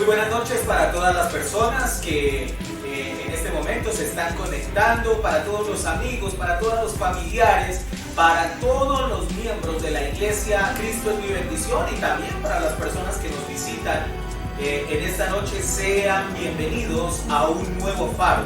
Muy buenas noches para todas las personas que en este momento se están conectando, para todos los amigos, para todos los familiares, para todos los miembros de la iglesia Cristo es mi bendición, y también para las personas que nos visitan en esta noche. Sean bienvenidos a un nuevo faro.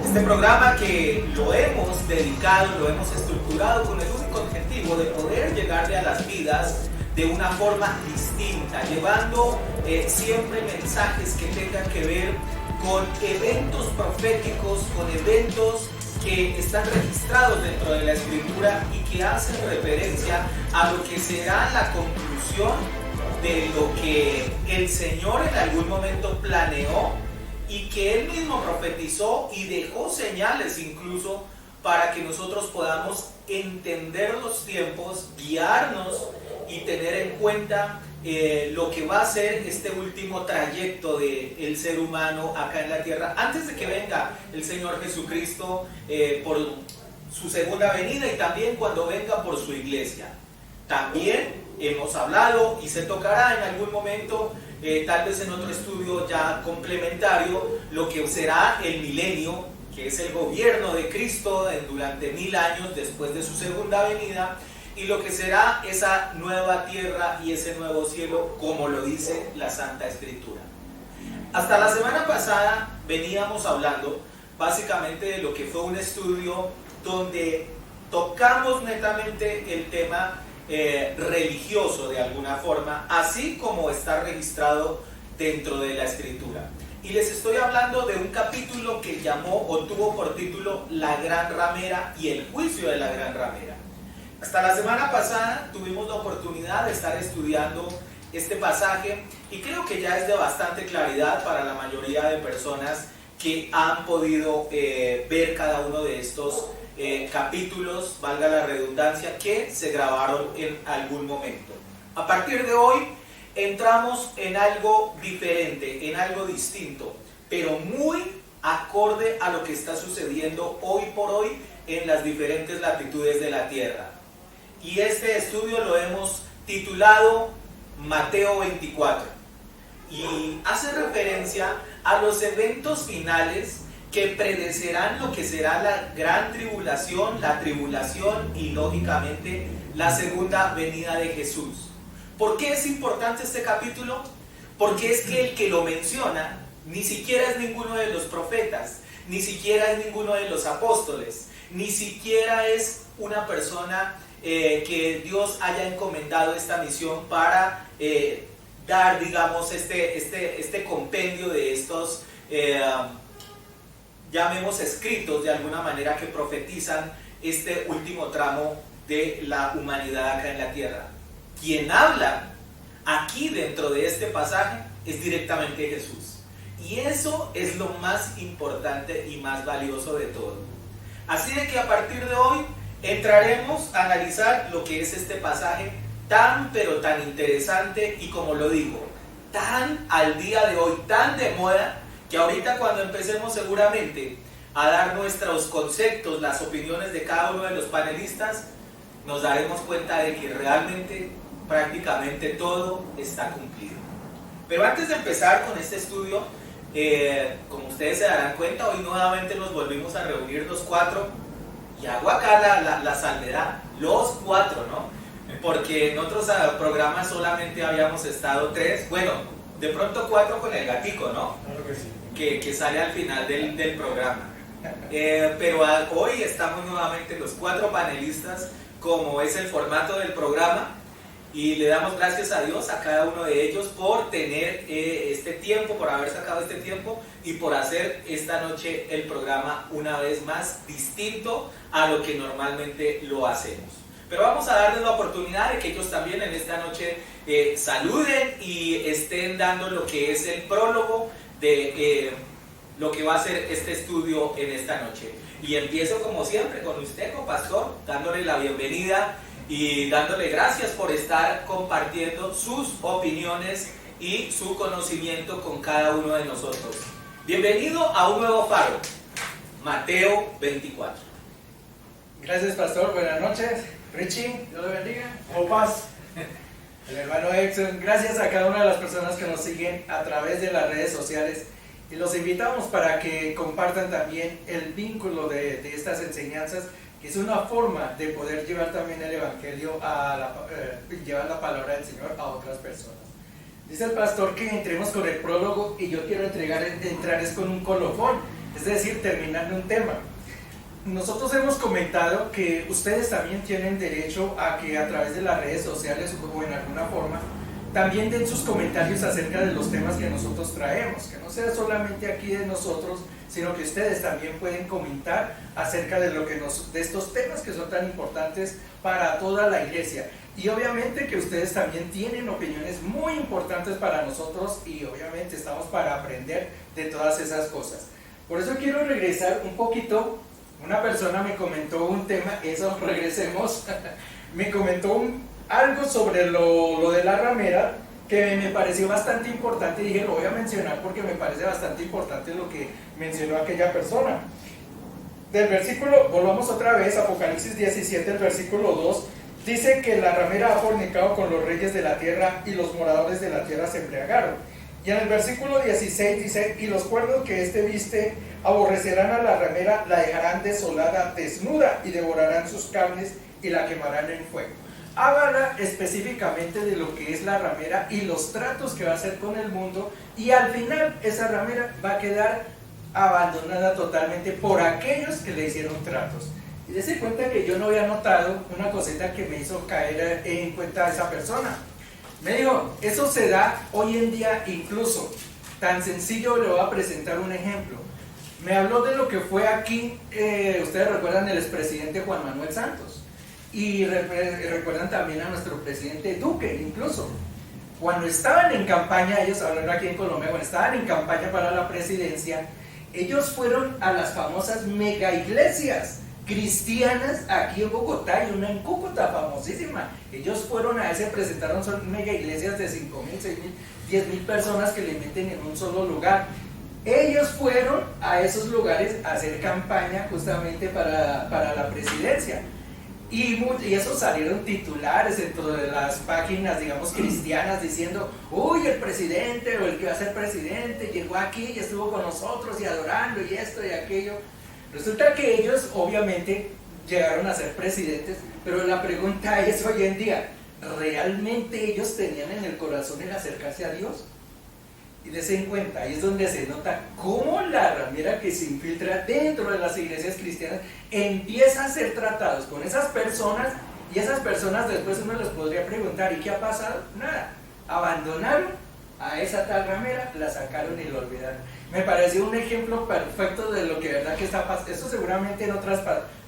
Este programa que lo hemos dedicado, lo hemos estructurado con el único objetivo de poder llegarle a las vidas de una forma distinta, llevando siempre mensajes que tengan que ver con eventos proféticos, con eventos que están registrados dentro de la Escritura y que hacen referencia a lo que será la conclusión de lo que el Señor en algún momento planeó y que Él mismo profetizó y dejó señales incluso para que nosotros podamos entender los tiempos, guiarnos y tener en cuenta lo que va a ser este último trayecto del ser humano acá en la tierra, antes de que venga el Señor Jesucristo por su segunda venida, y también cuando venga por su iglesia. También hemos hablado y se tocará en algún momento, tal vez en otro estudio ya complementario, lo que será el milenio, que es el gobierno de Cristo durante 1000 años después de su segunda venida, y lo que será esa nueva tierra y ese nuevo cielo, como lo dice la Santa Escritura. Hasta la semana pasada veníamos hablando básicamente de lo que fue un estudio donde tocamos netamente el tema religioso de alguna forma, así como está registrado dentro de la Escritura. Y les estoy hablando de un capítulo que llamó o tuvo por título La Gran Ramera y el juicio de la Gran Ramera. Hasta la semana pasada tuvimos la oportunidad de estar estudiando este pasaje y creo que ya es de bastante claridad para la mayoría de personas que han podido ver cada uno de estos capítulos, valga la redundancia, que se grabaron en algún momento. A partir de hoy entramos en algo diferente, en algo distinto, pero muy acorde a lo que está sucediendo hoy por hoy en las diferentes latitudes de la tierra. Y este estudio lo hemos titulado Mateo 24 y hace referencia a los eventos finales que precederán lo que será la gran tribulación, la tribulación y lógicamente la segunda venida de Jesús. ¿Por qué es importante este capítulo? Porque es que el que lo menciona ni siquiera es ninguno de los profetas, ni siquiera es ninguno de los apóstoles, ni siquiera es una persona que Dios haya encomendado esta misión para dar, digamos, este compendio de estos, llamemos escritos de alguna manera, que profetizan este último tramo de la humanidad acá en la tierra. Quien habla aquí dentro de este pasaje es directamente Jesús. Y eso es lo más importante y más valioso de todo. Así de que a partir de hoy entraremos a analizar lo que es este pasaje tan pero tan interesante y, como lo digo, tan al día de hoy, tan de moda, que ahorita cuando empecemos seguramente a dar nuestros conceptos, las opiniones de cada uno de los panelistas, nos daremos cuenta de que realmente prácticamente todo está cumplido. Pero antes de empezar con este estudio, como ustedes se darán cuenta, hoy nuevamente nos volvimos a reunir los cuatro. Y hago acá la salvedad, los cuatro, ¿no? Porque en otros programas solamente habíamos estado 3, bueno, de pronto 4 con el gatico, ¿no? Claro que sí. Que sale al final del programa. Pero hoy estamos nuevamente los 4 panelistas, como es el formato del programa, y le damos gracias a Dios a cada uno de ellos por tener este tiempo, por haber sacado este tiempo y por hacer esta noche el programa una vez más distinto a lo que normalmente lo hacemos. Pero vamos a darles la oportunidad de que ellos también en esta noche saluden y estén dando lo que es el prólogo de lo que va a ser este estudio en esta noche. Y empiezo como siempre con usted, pastor, dándole la bienvenida y dándole gracias por estar compartiendo sus opiniones y su conocimiento con cada uno de nosotros. Bienvenido a un nuevo faro, Mateo 24. Gracias, pastor. Buenas noches. Richie, Dios le bendiga. Opas. el hermano Exxon. Gracias a cada una de las personas que nos siguen a través de las redes sociales. Y los invitamos para que compartan también el vínculo de estas enseñanzas, que es una forma de poder llevar también el Evangelio, llevar la palabra del Señor a otras personas. Dice el pastor que entremos con el prólogo y yo quiero entrar es con un colofón, es decir, terminando un tema. Nosotros hemos comentado que ustedes también tienen derecho a que a través de las redes sociales o en alguna forma también den sus comentarios acerca de los temas que nosotros traemos, que no sea solamente aquí de nosotros, sino que ustedes también pueden comentar acerca de de estos temas que son tan importantes para toda la iglesia. Y obviamente que ustedes también tienen opiniones muy importantes para nosotros y obviamente estamos para aprender de todas esas cosas. Por eso quiero regresar un poquito. Una persona me comentó un tema, eso regresemos, me comentó algo sobre lo de la ramera que me pareció bastante importante y dije lo voy a mencionar porque me parece bastante importante lo que mencionó aquella persona. Del versículo, volvamos otra vez, Apocalipsis 17, el versículo 2, dice que la ramera ha fornicado con los reyes de la tierra y los moradores de la tierra se embriagaron. Y en el versículo 16 dice, y los cuerdos que éste viste aborrecerán a la ramera, la dejarán desolada, desnuda, y devorarán sus carnes y la quemarán en fuego. Habla específicamente de lo que es la ramera y los tratos que va a hacer con el mundo, y al final esa ramera va a quedar abandonada totalmente por aquellos que le hicieron tratos. Y dése cuenta que yo no había notado una cosita que me hizo caer en cuenta a esa persona. Me dijo, eso se da hoy en día incluso, tan sencillo. Le voy a presentar un ejemplo. Me habló de lo que fue aquí, ustedes recuerdan el expresidente Juan Manuel Santos, y recuerdan también a nuestro presidente Duque, incluso. Cuando estaban en campaña, ellos hablaron aquí en Colombia, cuando estaban en campaña para la presidencia, ellos fueron a las famosas mega iglesias cristianas aquí en Bogotá y una en Cúcuta famosísima. Ellos fueron a ese, presentaron, son mega iglesias de 5.000, 6.000, 10.000 personas que le meten en un solo lugar. Ellos fueron a esos lugares a hacer campaña justamente para la presidencia. Y eso salieron titulares dentro de las páginas, digamos, cristianas, diciendo, uy, el presidente o el que va a ser presidente llegó aquí y estuvo con nosotros y adorando y esto y aquello. Resulta que ellos obviamente llegaron a ser presidentes, pero la pregunta es hoy en día, ¿realmente ellos tenían en el corazón el acercarse a Dios? Y dense en cuenta, ahí es donde se nota cómo la ramera que se infiltra dentro de las iglesias cristianas empieza a ser tratados con esas personas, y esas personas después uno les podría preguntar, ¿y qué ha pasado? Nada, abandonaron a esa tal ramera, la sacaron y la olvidaron. Me pareció un ejemplo perfecto de lo que verdad que está pasando. Esto seguramente en otros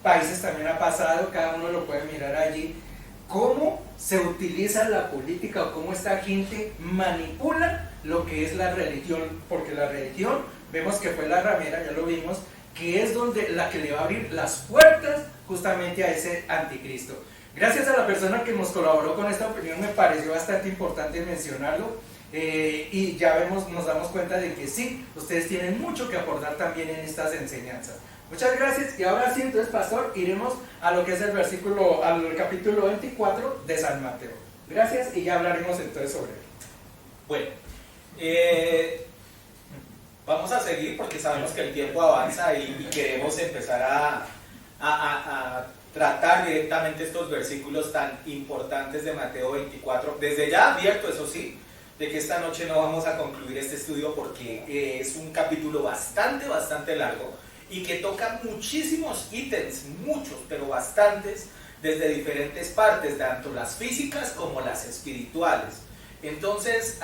países también ha pasado, cada uno lo puede mirar allí, cómo se utiliza la política o cómo esta gente manipula lo que es la religión, porque la religión, vemos que fue la ramera, ya lo vimos, que es donde la que le va a abrir las puertas justamente a ese anticristo. Gracias a la persona que nos colaboró con esta opinión, me pareció bastante importante mencionarlo, y ya nos damos cuenta de que sí, ustedes tienen mucho que aportar también en estas enseñanzas. Muchas gracias, y ahora sí, entonces, pastor, iremos a lo que es el versículo, al capítulo 24 de San Mateo. Gracias, y ya hablaremos entonces sobre él. Bueno, vamos a seguir porque sabemos que el tiempo avanza y queremos empezar a tratar directamente estos versículos tan importantes de Mateo 24. Desde ya advierto, eso sí, de que esta noche no vamos a concluir este estudio porque es un capítulo bastante largo y que toca muchísimos ítems, muchos, pero bastantes, desde diferentes partes, tanto las físicas como las espirituales. Entonces,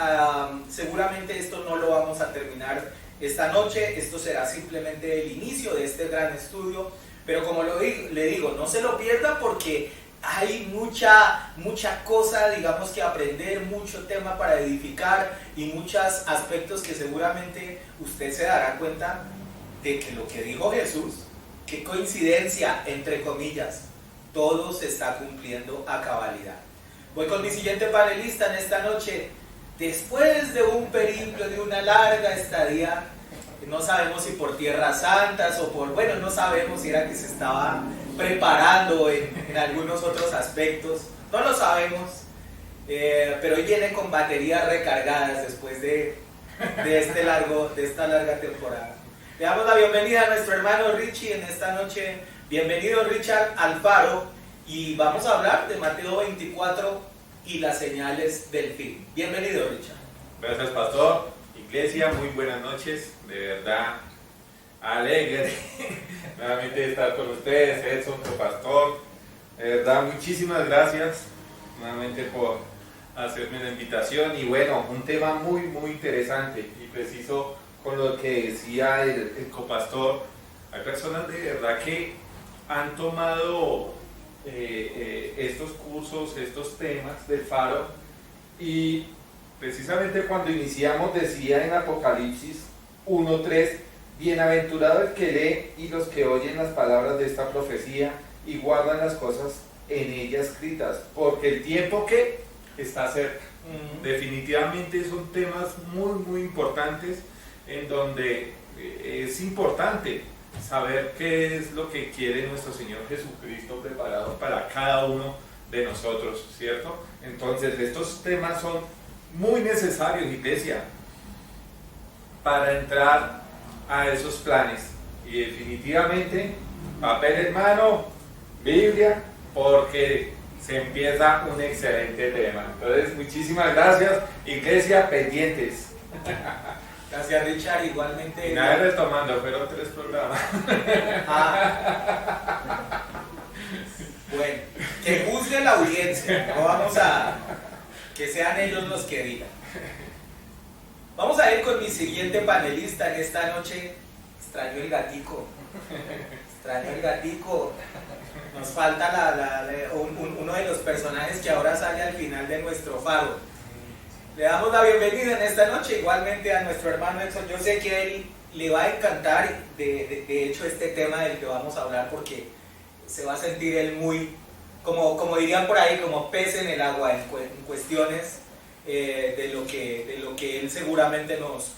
seguramente esto no lo vamos a terminar esta noche, esto será simplemente el inicio de este gran estudio, pero como le digo, no se lo pierda porque hay mucha cosa, digamos, que aprender, mucho tema para edificar y muchos aspectos que seguramente usted se dará cuenta de que lo que dijo Jesús, qué coincidencia, entre comillas, todo se está cumpliendo a cabalidad. Voy con mi siguiente panelista en esta noche. Después de un periplo, de una larga estadía, no sabemos si por tierras santas o por, no sabemos si era que se estaba preparando en algunos otros aspectos, no lo sabemos. pero hoy viene con baterías recargadas después de esta larga temporada. Le damos la bienvenida a nuestro hermano Richie en esta noche. Bienvenido Richard Alfaro, y vamos a hablar de Mateo 24 y las señales del fin. Bienvenido Richard. Gracias pastor, iglesia, muy buenas noches, de verdad alegre nuevamente de estar con ustedes, Edson, tu pastor, de verdad muchísimas gracias nuevamente por hacerme la invitación. Y bueno, un tema muy interesante y preciso con lo que decía el copastor. Hay personas de verdad que han tomado estos cursos, estos temas del faro, y precisamente cuando iniciamos decía en Apocalipsis 1:3, bienaventurado el que lee y los que oyen las palabras de esta profecía y guardan las cosas en ella escritas, porque el tiempo que está cerca. Definitivamente son temas muy importantes, en donde es importante saber qué es lo que quiere nuestro Señor Jesucristo preparado para cada uno de nosotros, ¿cierto? Entonces estos temas son muy necesarios, iglesia, para entrar a esos planes. Y definitivamente papel en mano, Biblia, porque se empieza un excelente tema. Entonces muchísimas gracias, iglesia, pendientes. Gracias Richard, igualmente. Y nada retomando, fueron 3 programas. Bueno, que juzgue la audiencia, no vamos a que sean ellos los que digan. Vamos a ir con mi siguiente panelista en esta noche. Extraño el gatico. Nos falta uno de los personajes que ahora sale al final de nuestro faro. Le damos la bienvenida en esta noche igualmente a nuestro hermano Edson. Yo sé que a él le va a encantar de hecho este tema del que vamos a hablar, porque se va a sentir él muy, como dirían por ahí, como pez en el agua en cuestiones de lo que él seguramente nos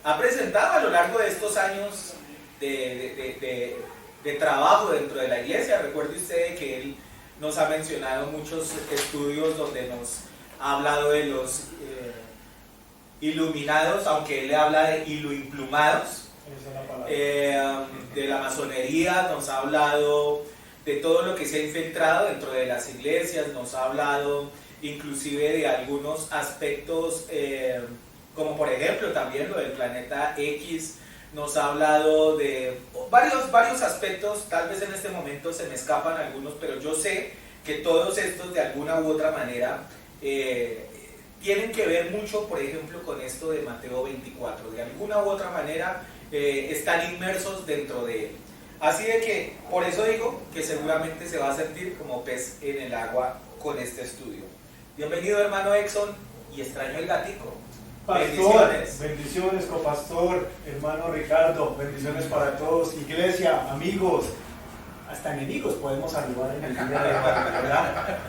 ha presentado a lo largo de estos años de trabajo dentro de la iglesia. Recuerde usted que él nos ha mencionado muchos estudios donde nos ha hablado de los iluminados, aunque él le habla de iluimplumados, de la masonería, nos ha hablado de todo lo que se ha infiltrado dentro de las iglesias, nos ha hablado inclusive de algunos aspectos, como por ejemplo también lo del planeta X. Nos ha hablado de varios aspectos. Tal vez en este momento se me escapan algunos, pero yo sé que todos estos de alguna u otra manera tienen que ver mucho, por ejemplo, con esto de Mateo 24. De alguna u otra manera están inmersos dentro de él. Así de que, por eso digo que seguramente se va a sentir como pez en el agua con este estudio. Bienvenido, hermano Edson, y extraño el gatico. Pastor, bendiciones, copastor, hermano Ricardo, bendiciones para todos, iglesia, amigos, hasta enemigos podemos saludar en el día de hoy, ¿verdad?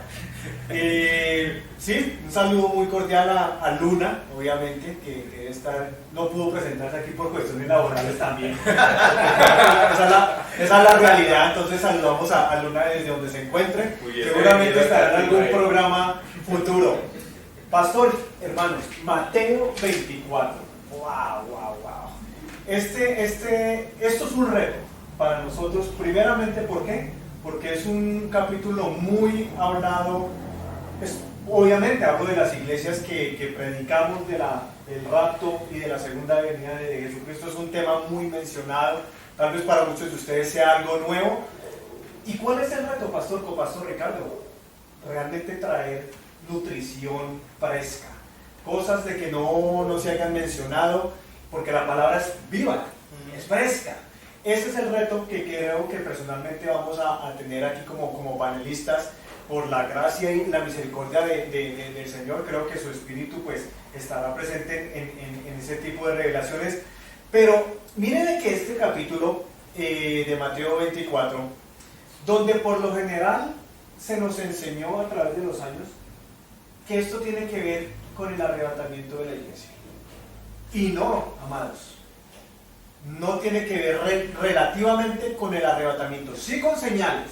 Sí, un saludo muy cordial a Luna, obviamente, que debe estar, no pudo presentarse aquí por cuestiones laborales también. esa es la realidad. Entonces saludamos a Luna desde donde se encuentre, seguramente estará en algún programa futuro. Pastor, hermanos, Mateo 24. Wow. Esto es un reto para nosotros, primeramente, ¿por qué? Porque es un capítulo muy hablado. Obviamente hablo de las iglesias que predicamos del rapto y de la segunda venida de Jesucristo. Es un tema muy mencionado, tal vez para muchos de ustedes sea algo nuevo. ¿Y cuál es el reto, pastor, copastor Ricardo? Realmente traer nutrición fresca, cosas de que no se hayan mencionado, porque la palabra es viva, es fresca. Ese es el reto que creo que personalmente vamos a tener aquí como panelistas, por la gracia y la misericordia del Señor. Creo que su Espíritu pues estará presente en ese tipo de revelaciones. Pero miren que este capítulo de Mateo 24, donde por lo general se nos enseñó a través de los años que esto tiene que ver con el arrebatamiento de la iglesia. Y no, amados, no tiene que ver relativamente con el arrebatamiento, sí con señales,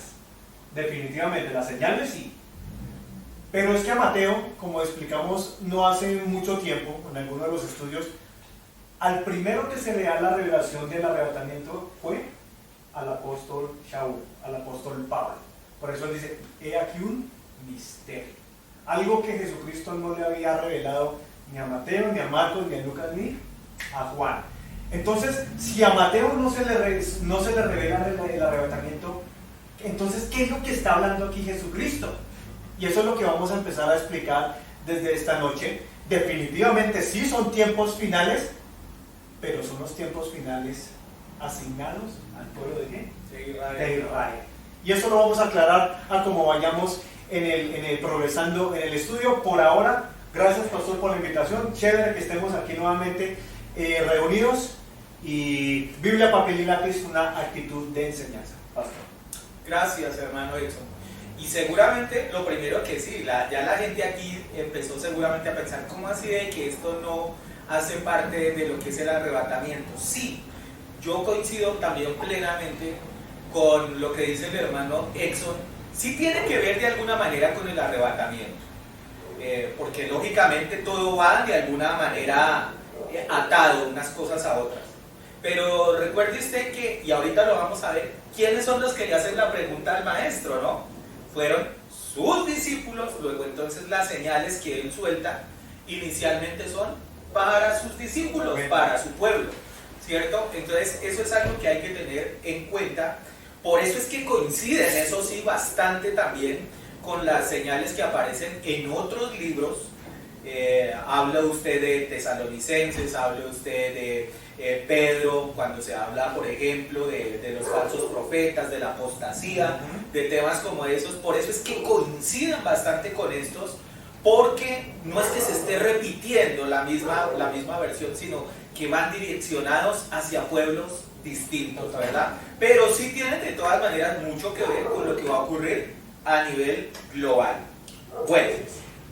definitivamente, las señales sí, Pero es que a Mateo, como explicamos no hace mucho tiempo, en alguno de los estudios, al primero que se le da la revelación del arrebatamiento fue al apóstol Shaul, al apóstol Pablo. Por eso él dice, he aquí un misterio. Algo que Jesucristo no le había revelado ni a Mateo, ni a Marcos, ni a Lucas, ni a Juan. Entonces, si a Mateo no se le revela el arrebatamiento, entonces, ¿qué es lo que está hablando aquí Jesucristo? Y eso es lo que vamos a empezar a explicar desde esta noche. Definitivamente sí son tiempos finales, pero son los tiempos finales asignados al pueblo ¿de qué? De Israel. Y eso lo vamos a aclarar a como vayamos progresando en el estudio. Por ahora, gracias pastor por la invitación, chévere que estemos aquí nuevamente reunidos, y Biblia, papel y lápiz, una actitud de enseñanza. Pastor. Gracias, hermano Edson. Y seguramente lo primero que sí, ya la gente aquí empezó seguramente a pensar, ¿cómo así de que esto no hace parte de lo que es el arrebatamiento? Sí, yo coincido también plenamente con lo que dice el hermano Edson. Sí tiene que ver de alguna manera con el arrebatamiento, porque lógicamente todo va de alguna manera atado unas cosas a otras. Pero recuerde usted que, y ahorita lo vamos a ver, ¿quiénes son los que le hacen la pregunta al maestro, no? Fueron sus discípulos. Luego entonces las señales que él suelta inicialmente son para sus discípulos, para su pueblo, ¿cierto? Entonces eso es algo que hay que tener en cuenta. Por eso es que coinciden, eso sí, bastante también con las señales que aparecen en otros libros. Habla usted de Tesalonicenses, habla usted de Pedro, cuando se habla, por ejemplo, de los falsos profetas, de la apostasía, de temas como esos. Por eso es que coinciden bastante con estos, porque no es que se esté repitiendo la misma versión, sino que van direccionados hacia pueblos distintos, ¿verdad? Pero sí tienen de todas maneras mucho que ver con lo que va a ocurrir a nivel global. Bueno,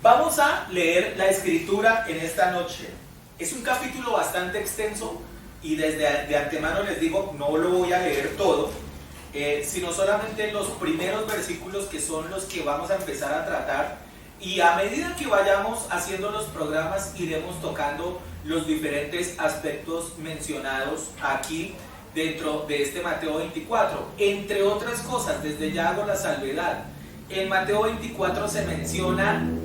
vamos a leer la escritura en esta noche. Es un capítulo bastante extenso y desde de antemano les digo, no lo voy a leer todo, sino solamente los primeros versículos, que son los que vamos a empezar a tratar, y a medida que vayamos haciendo los programas iremos tocando los diferentes aspectos mencionados aquí dentro de este Mateo 24. Entre otras cosas, desde ya hago la salvedad, en Mateo 24 se mencionan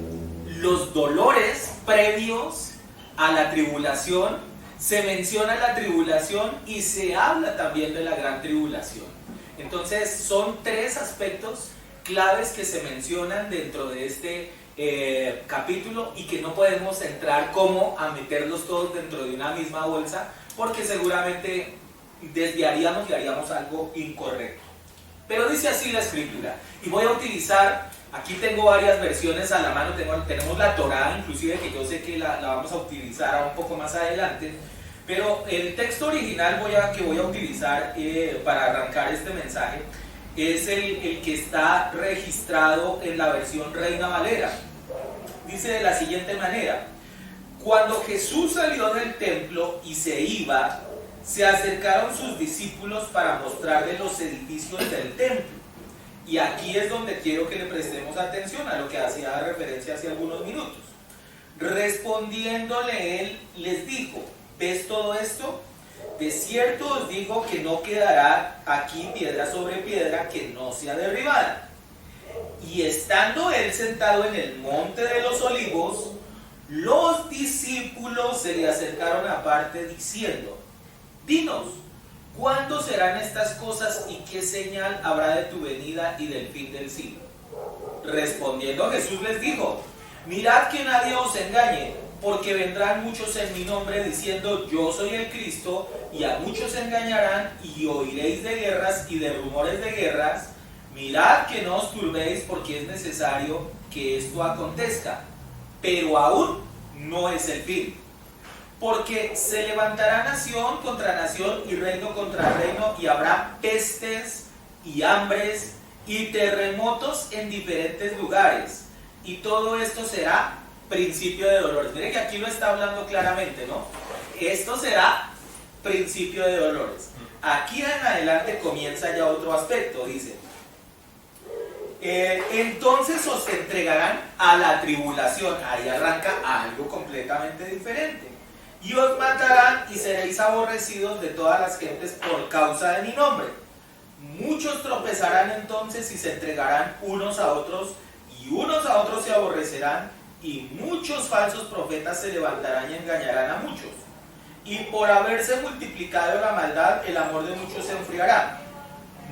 los dolores previos a la tribulación, se menciona la tribulación y se habla también de la gran tribulación. Entonces son tres aspectos claves que se mencionan dentro de este capítulo, y que no podemos entrar como a meterlos todos dentro de una misma bolsa, porque seguramente desviaríamos y haríamos algo incorrecto. Pero dice así la escritura, y voy a utilizar, aquí tengo varias versiones a la mano, tenemos la Torá inclusive, que yo sé que la vamos a utilizar un poco más adelante, pero el texto original que voy a utilizar para arrancar este mensaje es el que está registrado en la versión Reina Valera. Dice de la siguiente manera: cuando Jesús salió del templo y se iba, se acercaron sus discípulos para mostrarle los edificios del templo. Y aquí es donde quiero que le prestemos atención a lo que hacía referencia hace algunos minutos. Respondiéndole él, les dijo: ¿ves todo esto? De cierto os digo que no quedará aquí piedra sobre piedra que no sea derribada. Y estando él sentado en el monte de los olivos, los discípulos se le acercaron aparte diciendo: dinos, ¿cuándo serán estas cosas y qué señal habrá de tu venida y del fin del siglo? Respondiendo Jesús les dijo: mirad que nadie os engañe, porque vendrán muchos en mi nombre diciendo yo soy el Cristo, y a muchos engañarán, y oiréis de guerras y de rumores de guerras. Mirad que no os turbéis, porque es necesario que esto acontezca, pero aún no es el fin. Porque se levantará nación contra nación y reino contra reino, y habrá pestes y hambres y terremotos en diferentes lugares, y todo esto será principio de dolores. Miren que aquí lo está hablando claramente, ¿no? Esto será principio de dolores. Aquí en adelante comienza ya otro aspecto, dice: entonces os entregarán a la tribulación. Ahí arranca algo completamente diferente. Y os matarán y seréis aborrecidos de todas las gentes por causa de mi nombre. Muchos tropezarán entonces y se entregarán unos a otros, y unos a otros se aborrecerán, y muchos falsos profetas se levantarán y engañarán a muchos. Y por haberse multiplicado la maldad, el amor de muchos se enfriará.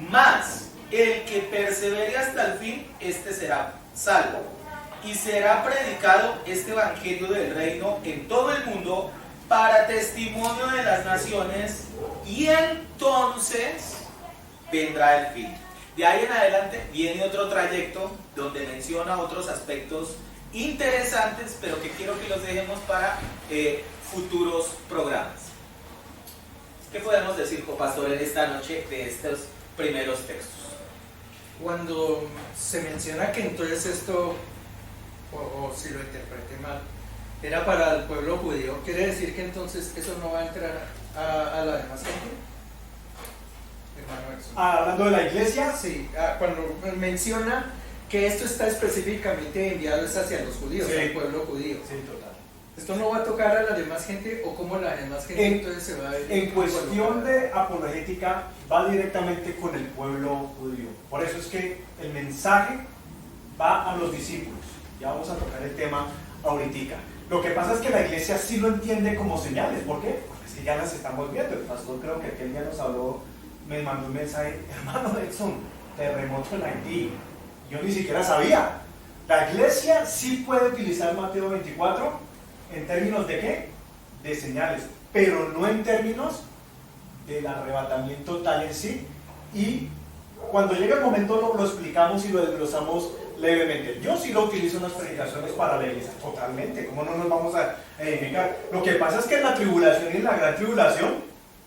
Mas el que persevere hasta el fin, este será salvo. Y será predicado este evangelio del reino en todo el mundo para testimonio de las naciones, y entonces vendrá el fin. De ahí en adelante viene otro trayecto donde menciona otros aspectos interesantes, pero que quiero que los dejemos para futuros programas. ¿Qué podemos decir, copastor, en esta noche de estos primeros textos? Cuando se menciona que entonces esto, o si lo interpreté mal, era para el pueblo judío, ¿quiere decir que entonces eso no va a entrar a la demás gente? Hermano Edson. Hablando de la iglesia, Sí, cuando menciona que esto está específicamente enviado es hacia los judíos, Sí. al pueblo judío. sí, total. ¿Esto no va a tocar a la demás gente o cómo la demás gente entonces se va a ver? En cuestión de apologética, va directamente con el pueblo judío. Por eso es que el mensaje va a los discípulos. Ya vamos a tocar el tema ahorita. Lo que pasa es que la iglesia sí lo entiende como señales. ¿Por qué? Porque es que ya las estamos viendo. El pastor creo que aquel día nos habló, me mandó un mensaje: hermano Edson, terremoto en Haití. Yo ni siquiera sabía. La iglesia sí puede utilizar Mateo 24 en términos de ¿qué? De señales, pero no en términos del arrebatamiento tal en sí. Y cuando llega el momento lo explicamos y lo desglosamos levemente. Yo sí lo utilizo en las predicaciones para la iglesia, totalmente. ¿Cómo no nos vamos a edificar? Lo que pasa es que en la tribulación y en la gran tribulación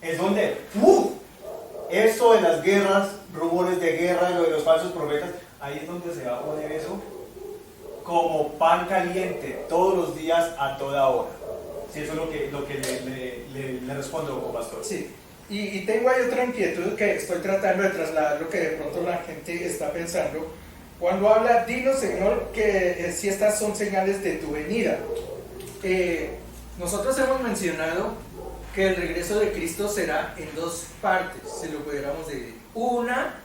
es donde esto de las guerras, rumores de guerra, lo de los falsos profetas, ahí es donde se va a poner eso como pan caliente, todos los días, a toda hora. Sí, eso es lo que le respondo como pastor. Sí, y tengo ahí otra inquietud que estoy tratando de trasladar, lo que de pronto la gente está pensando. Cuando habla, dinos Señor que si estas son señales de tu venida. Nosotros hemos mencionado que el regreso de Cristo será en dos partes, si lo pudiéramos dividir. Una,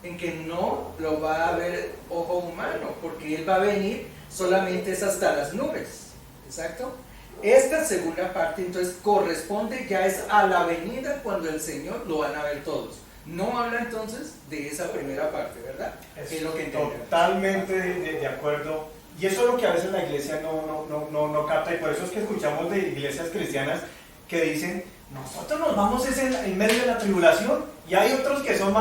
en que no lo va a ver ojo humano, porque Él va a venir solamente es hasta las nubes. ¿Exacto? Esta segunda parte entonces corresponde, ya es a la venida cuando el Señor lo van a ver todos. No habla entonces de esa primera parte, ¿verdad? Es lo que entendemos. Totalmente de acuerdo. Y eso es lo que a veces la iglesia no capta, y por eso es que escuchamos de iglesias cristianas que dicen: nosotros nos vamos en medio de la tribulación, y hay otros que son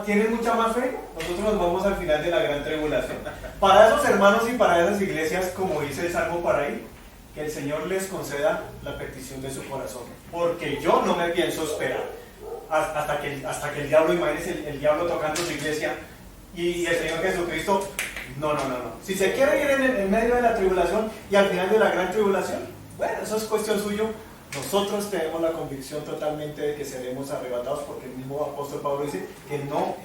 tienen mucha más fe, nosotros nos vamos al final de la gran tribulación. Para esos hermanos y para esas iglesias, como dice el Salmo por ahí, que el Señor les conceda la petición de su corazón, porque yo no me pienso esperar hasta que el diablo, imagínense el diablo tocando su iglesia, y el Señor Jesucristo, no. Si se quiere ir en medio de la tribulación y al final de la gran tribulación, bueno, eso es cuestión suyo. Nosotros tenemos la convicción totalmente de que seremos arrebatados, porque el mismo apóstol Pablo dice que no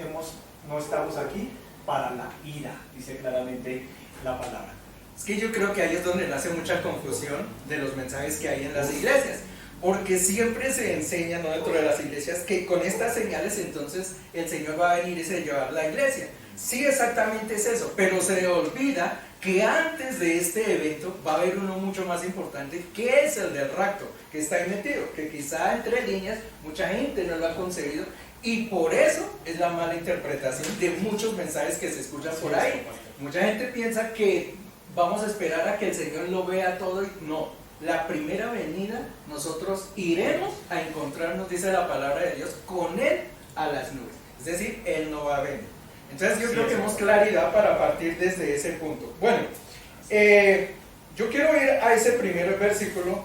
estamos aquí para la ira, dice claramente la palabra. Es que yo creo que ahí es donde nace mucha confusión de los mensajes que hay en las iglesias, porque siempre se enseña, ¿no?, dentro de las iglesias, que con estas señales entonces el Señor va a venir y se llevar la iglesia. Sí, exactamente es eso, pero se olvida que antes de este evento va a haber uno mucho más importante, que es el del rapto, que está ahí metido, que quizá entre líneas mucha gente no lo ha concebido, y por eso es la mala interpretación de muchos mensajes que se escuchan por ahí. Mucha gente piensa que vamos a esperar a que el Señor lo vea todo, y no. La primera venida nosotros iremos a encontrarnos, dice la palabra de Dios, con Él a las nubes. Es decir, Él no va a venir. Entonces yo creo que tenemos claridad para partir desde ese punto. Bueno, yo quiero ir a ese primer versículo,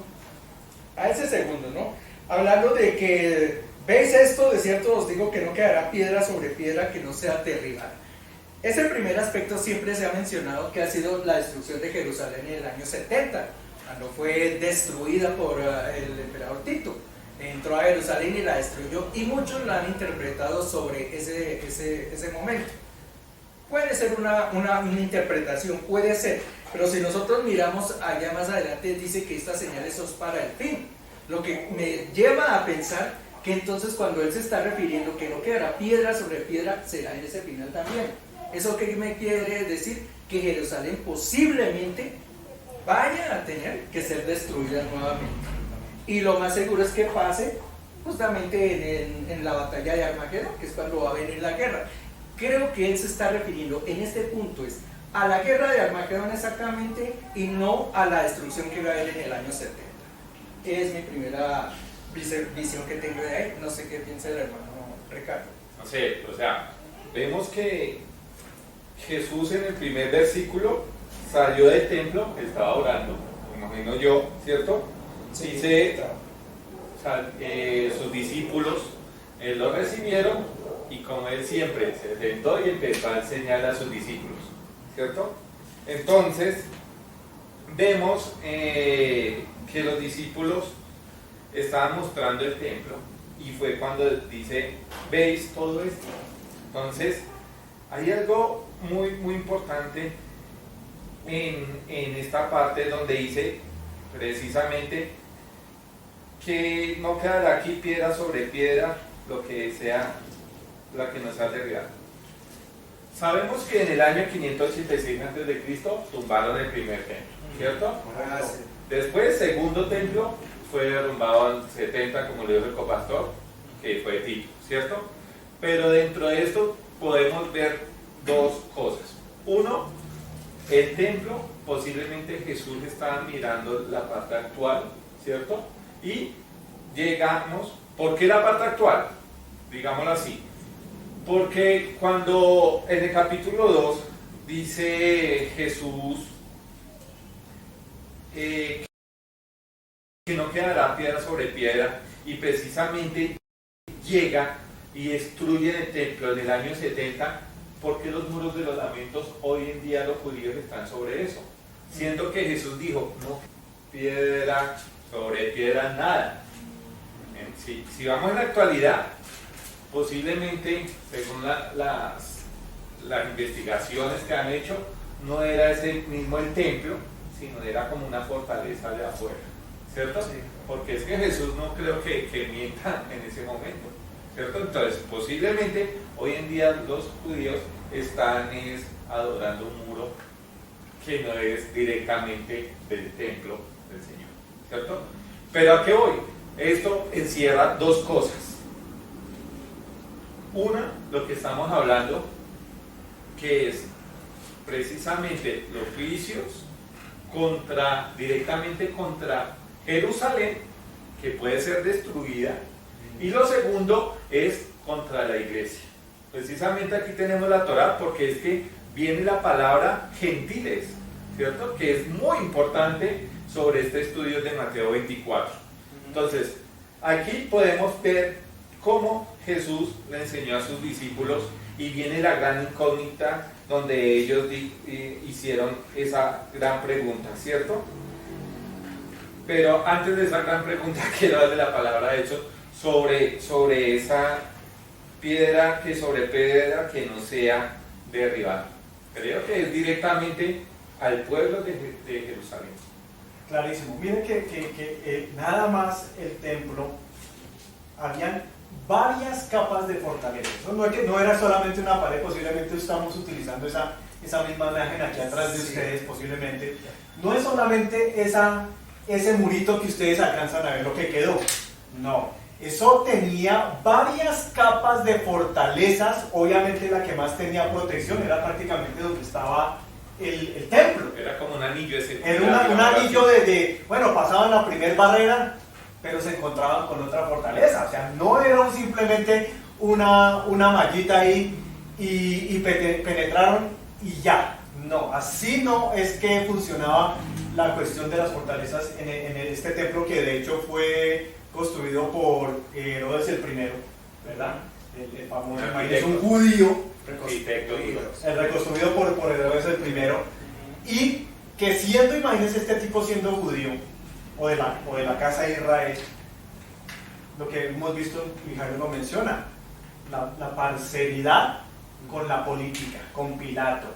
a ese segundo, ¿no? Hablando de que, ¿veis esto? De cierto os digo que no quedará piedra sobre piedra que no sea derribada. Ese primer aspecto siempre se ha mencionado, que ha sido la destrucción de Jerusalén en el año 70, cuando fue destruida por el emperador Tito. Entró a Jerusalén y la destruyó, y muchos la han interpretado sobre ese momento. Puede ser una interpretación, puede ser, pero si nosotros miramos allá más adelante, dice que estas señales son para el fin, lo que me lleva a pensar que entonces cuando él se está refiriendo que no quedará piedra sobre piedra, será en ese final también. ¿Eso qué me quiere decir? Que Jerusalén posiblemente vaya a tener que ser destruida nuevamente. Y lo más seguro es que pase justamente en la batalla de Armagedón, que es cuando va a venir la guerra. Creo que él se está refiriendo en este punto es a la guerra de Armagedón exactamente y no a la destrucción que va a haber en el año 70. Es mi primera visión que tengo de ahí. No sé qué piensa el hermano Ricardo. No sé, o sea, vemos que Jesús en el primer versículo salió del templo, estaba orando, me imagino yo, ¿cierto? Sí, Dice, claro. o sea, sus discípulos lo recibieron y como él siempre se sentó y empezó a enseñar a sus discípulos, ¿cierto? Entonces, vemos que los discípulos estaban mostrando el templo y fue cuando dice, ¿veis todo esto? Entonces, hay algo muy importante en esta parte donde dice precisamente que no quedará aquí piedra sobre piedra, lo que sea la que nos ha derribado. Sabemos que en el año 586 a.C. tumbaron el primer templo, ¿cierto? Después, segundo templo fue derrumbado en 70, como le dijo el copastor, que fue Tito, ¿cierto? Pero dentro de esto podemos ver dos cosas. Uno, el templo, posiblemente Jesús estaba mirando la parte actual, ¿cierto? Y llegamos, ¿por qué la parte actual? Digámoslo así. Porque cuando en el capítulo 2 dice Jesús que no quedará piedra sobre piedra, y precisamente llega y destruye el templo en el año 70, porque los muros de los lamentos hoy en día los judíos están sobre eso, siendo que Jesús dijo, no piedra sobre piedra nada. Si vamos en la actualidad, posiblemente según las investigaciones que han hecho, no era ese mismo el templo, sino era como una fortaleza de afuera, ¿cierto? Sí. Porque es que Jesús no creo que mienta en ese momento, ¿cierto? Entonces, posiblemente hoy en día los judíos están adorando un muro que no es directamente del templo del Señor, ¿cierto? Pero ¿a qué voy? Esto encierra dos cosas. Una, lo que estamos hablando, que es precisamente los juicios directamente contra Jerusalén, que puede ser destruida, y lo segundo es contra la iglesia. Precisamente aquí tenemos la Torá, porque es que viene la palabra gentiles, ¿cierto? Que es muy importante sobre este estudio de Mateo 24. Entonces, aquí podemos ver cómo Jesús le enseñó a sus discípulos, y viene la gran incógnita donde ellos hicieron esa gran pregunta, ¿cierto? Pero antes de esa gran pregunta quiero darle la palabra a Edson sobre esa piedra sobre piedra que no sea derribada. Creo que es directamente al pueblo de Jerusalén. Clarísimo. Miren que nada más el templo, habían varias capas de fortaleza. Eso no era solamente una pared, posiblemente estamos utilizando esa misma imagen aquí atrás de ustedes, posiblemente. No es solamente ese murito que ustedes alcanzan a ver lo que quedó. No, eso tenía varias capas de fortalezas. Obviamente la que más tenía protección era prácticamente donde estaba el templo. Era como un anillo ese. Era un anillo bueno, pasaban la primera barrera, pero se encontraban con otra fortaleza. O sea, no era simplemente una mallita ahí y penetraron y ya. No, así no es que funcionaba la cuestión de las fortalezas en este templo, que de hecho fue construido por Herodes el primero, ¿verdad? El famoso, es un judío, reconstruido por Herodes el primero, y que siendo, imagínense este tipo siendo judío, o de la casa de Israel, lo que hemos visto, y Jairo lo menciona, la parcialidad con la política, con Pilato,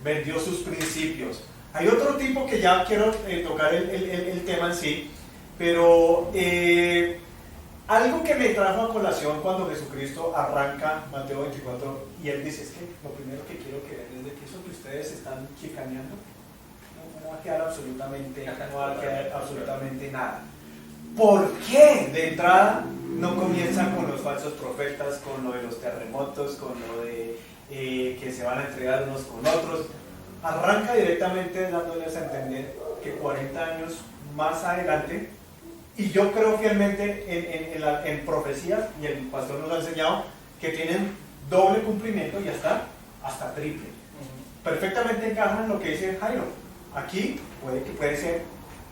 vendió sus principios. Hay otro tipo que ya quiero tocar el tema en sí, pero algo que me trajo a colación cuando Jesucristo arranca Mateo 24 y él dice, es que lo primero que quiero que vean es de que eso que ustedes están chicaneando no va a quedar absolutamente nada. ¿Por qué de entrada no comienzan con los falsos profetas, con lo de los terremotos, con lo de que se van a entregar unos con otros? Arranca directamente dándoles a entender que 40 años más adelante, y yo creo fielmente en profecías, y el pastor nos ha enseñado que tienen doble cumplimiento y hasta triple. Perfectamente encajan en lo que dice Jairo. Aquí puede ser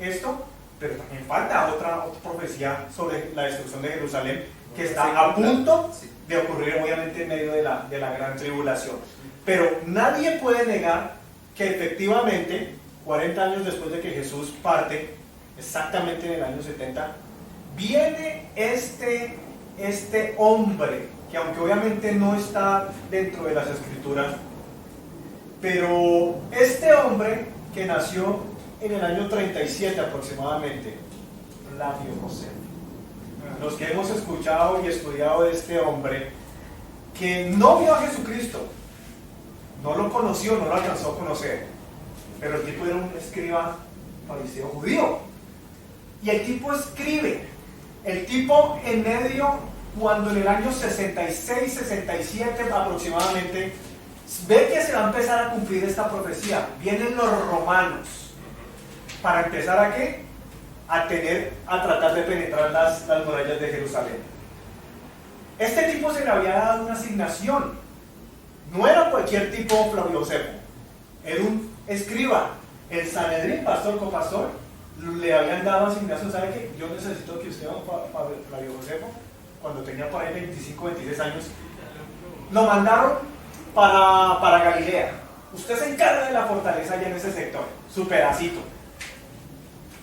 esto, pero también falta otra profecía sobre la destrucción de Jerusalén que está a punto de ocurrir, obviamente en medio de la gran tribulación. Pero nadie puede negar que efectivamente 40 años después de que Jesús parte, exactamente en el año 70, viene este hombre que, aunque obviamente no está dentro de las escrituras, pero este hombre que nació en el año 37 aproximadamente, Flavio Josefo. Los que hemos escuchado y estudiado de este hombre, que no vio a Jesucristo, no lo conoció, no lo alcanzó a conocer, pero el tipo era un escriba fariseo judío, y el tipo escribe, el tipo en medio, cuando en el año 66, 67 aproximadamente, ve que se va a empezar a cumplir esta profecía. Vienen los romanos para empezar a ¿qué? A tratar de penetrar las murallas de Jerusalén. Este tipo se le había dado una asignación. No era cualquier tipo Flavio Josefo, era un escriba. El Sanedrín, pastor, copastor, le habían dado asignación. ¿Sabe qué? Yo necesito que usted, Flavio Josefo, cuando tenía por ahí 25, 26 años, lo mandaron para Galilea. Usted se encarga de la fortaleza allá en ese sector, su pedacito.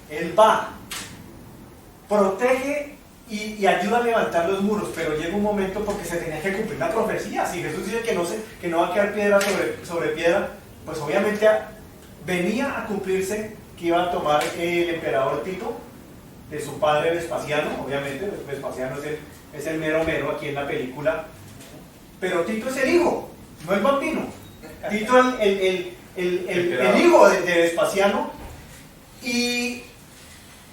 Él va, protege y ayuda a levantar los muros, pero llega un momento porque se tenía que cumplir la profecía. Si Jesús dice que no va a quedar piedra sobre piedra, pues obviamente venía a cumplirse que iba a tomar el emperador Tito de su padre Vespasiano. Obviamente Vespasiano es el mero mero aquí en la película, pero Tito es el hijo, no el bambino. Tito el hijo de Vespasiano. Y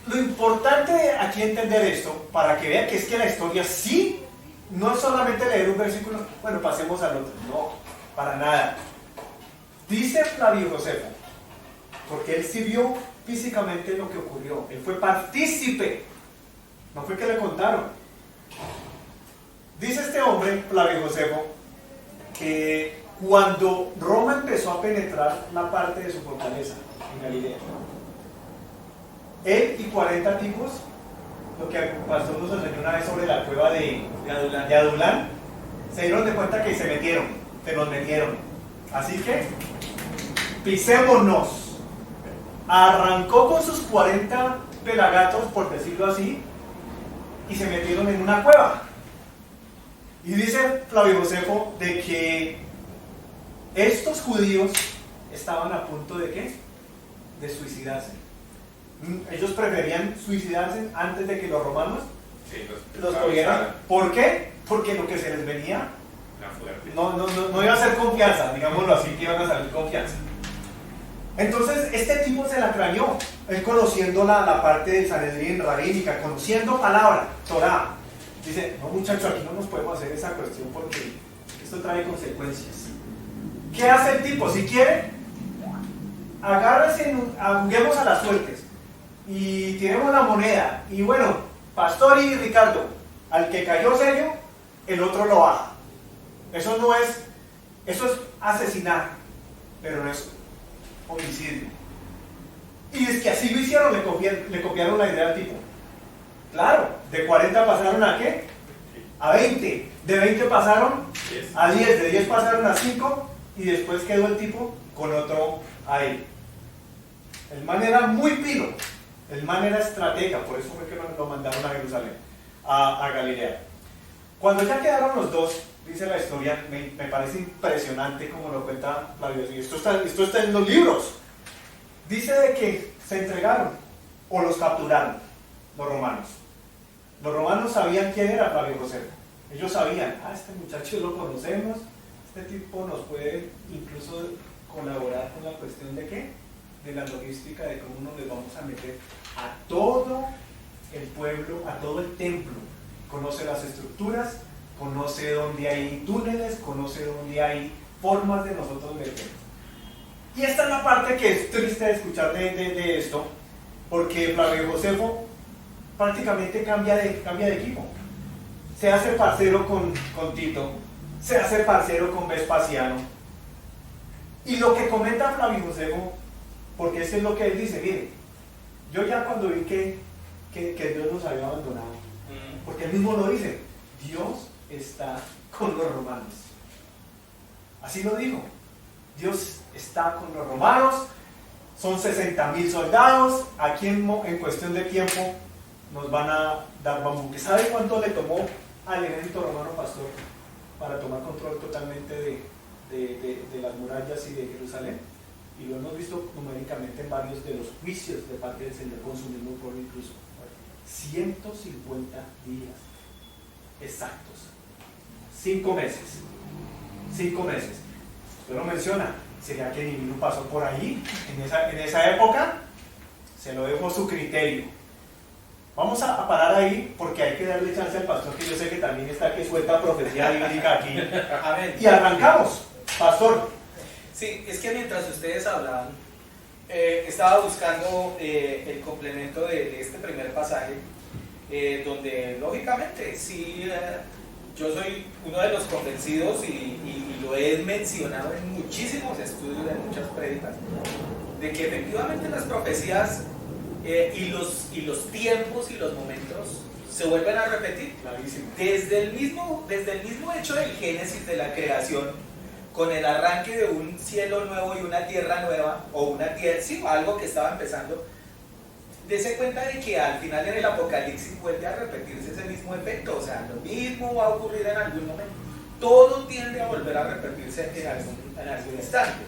lo importante aquí entender esto, para que vean que es que la historia sí, no es solamente leer un versículo, bueno, pasemos al otro, no, para nada. Dice Flavio Josefo, porque él sí vio físicamente lo que ocurrió, él fue partícipe, no fue que le contaron. Dice este hombre, Flavio Josefo, que cuando Roma empezó a penetrar la parte de su fortaleza en Galilea, él y 40 tipos, lo que el pastor nos enseñó una vez sobre la cueva de Adulán, se dieron de cuenta que se nos metieron. Así que, pisémonos. Arrancó con sus 40 pelagatos, por decirlo así, y se metieron en una cueva. Y dice Flavio Josefo de que estos judíos estaban a punto de ¿qué? De suicidarse. Ellos preferían suicidarse antes de que los romanos los cogieran. ¿Por qué? Porque lo que se les venía no iba a ser confianza, digámoslo así, que iban a salir confianza. Entonces este tipo se la craneó, él conociendo la parte del Sanedrín rabínica, conociendo palabra, Torah. Dice, no muchachos, aquí no nos podemos hacer esa cuestión porque esto trae consecuencias. ¿Qué hace el tipo? Si quiere, agárrese, juguemos a las suertes y tiremos la moneda. Y bueno, Pastor y Ricardo, al que cayó serio, el otro lo baja. Eso es asesinar, pero no es homicidio. Y es que así lo hicieron, le copiaron la idea al tipo. Claro, de 40 pasaron a ¿qué? A 20. De 20 pasaron a 10. De 10 pasaron a 5. Y después quedó el tipo con otro ahí. El man era muy pilo. El man era estratega. Por eso fue que lo mandaron a Jerusalén, a Galilea. Cuando ya quedaron los dos, dice la historia, me parece impresionante como lo cuenta Flavio, y esto está en los libros. Dice de que se entregaron o los capturaron los romanos. Los romanos sabían quién era Flavio Josefo. Ellos sabían, este muchacho lo conocemos, este tipo nos puede incluso colaborar con la cuestión de qué, de la logística, de cómo nos les vamos a meter a todo el pueblo, a todo el templo. Conoce las estructuras, conoce dónde hay túneles, conoce dónde hay formas de nosotros meter. Y esta es la parte que es triste de escuchar de esto, porque Flavio Josefo prácticamente cambia de equipo. Se hace parcero con Tito, se hace parcero con Vespasiano. Y lo que comenta Flavio Josefo, porque eso es lo que él dice, mire, yo ya cuando vi que Dios nos había abandonado, porque él mismo lo dice, Dios está con los romanos. Así lo dijo, Dios está con los romanos, son 60,000 soldados, aquí en cuestión de tiempo nos van a dar bambuque. ¿Sabe cuánto le tomó al ejército romano, pastor, para tomar control totalmente de las murallas y de Jerusalén? Y lo hemos visto numéricamente en varios de los juicios de parte del Señor con su mismo pueblo, incluso 150 días exactos, 5 meses. 5 meses. Usted lo menciona, ¿sería que ninguno pasó por ahí en esa época? Se lo dejo a su criterio. Vamos a parar ahí porque hay que darle chance al pastor, que yo sé que también está que suelta profecía bíblica aquí. Amén. Y arrancamos, pastor. Sí, es que mientras ustedes hablaban, estaba buscando el complemento de este primer pasaje, donde lógicamente sí, yo soy uno de los convencidos y lo he mencionado en muchísimos estudios, en muchas prédicas, de que efectivamente las profecías y los tiempos y los momentos se vuelven a repetir. Clarísimo. Desde el mismo hecho del Génesis, de la creación, con el arranque de un cielo nuevo y una tierra nueva, o una tierra, sí, algo que estaba empezando, dése cuenta de que al final en el Apocalipsis vuelve a repetirse ese mismo efecto, o sea, lo mismo va a ocurrir en algún momento, todo tiende a volver a repetirse en algún instante.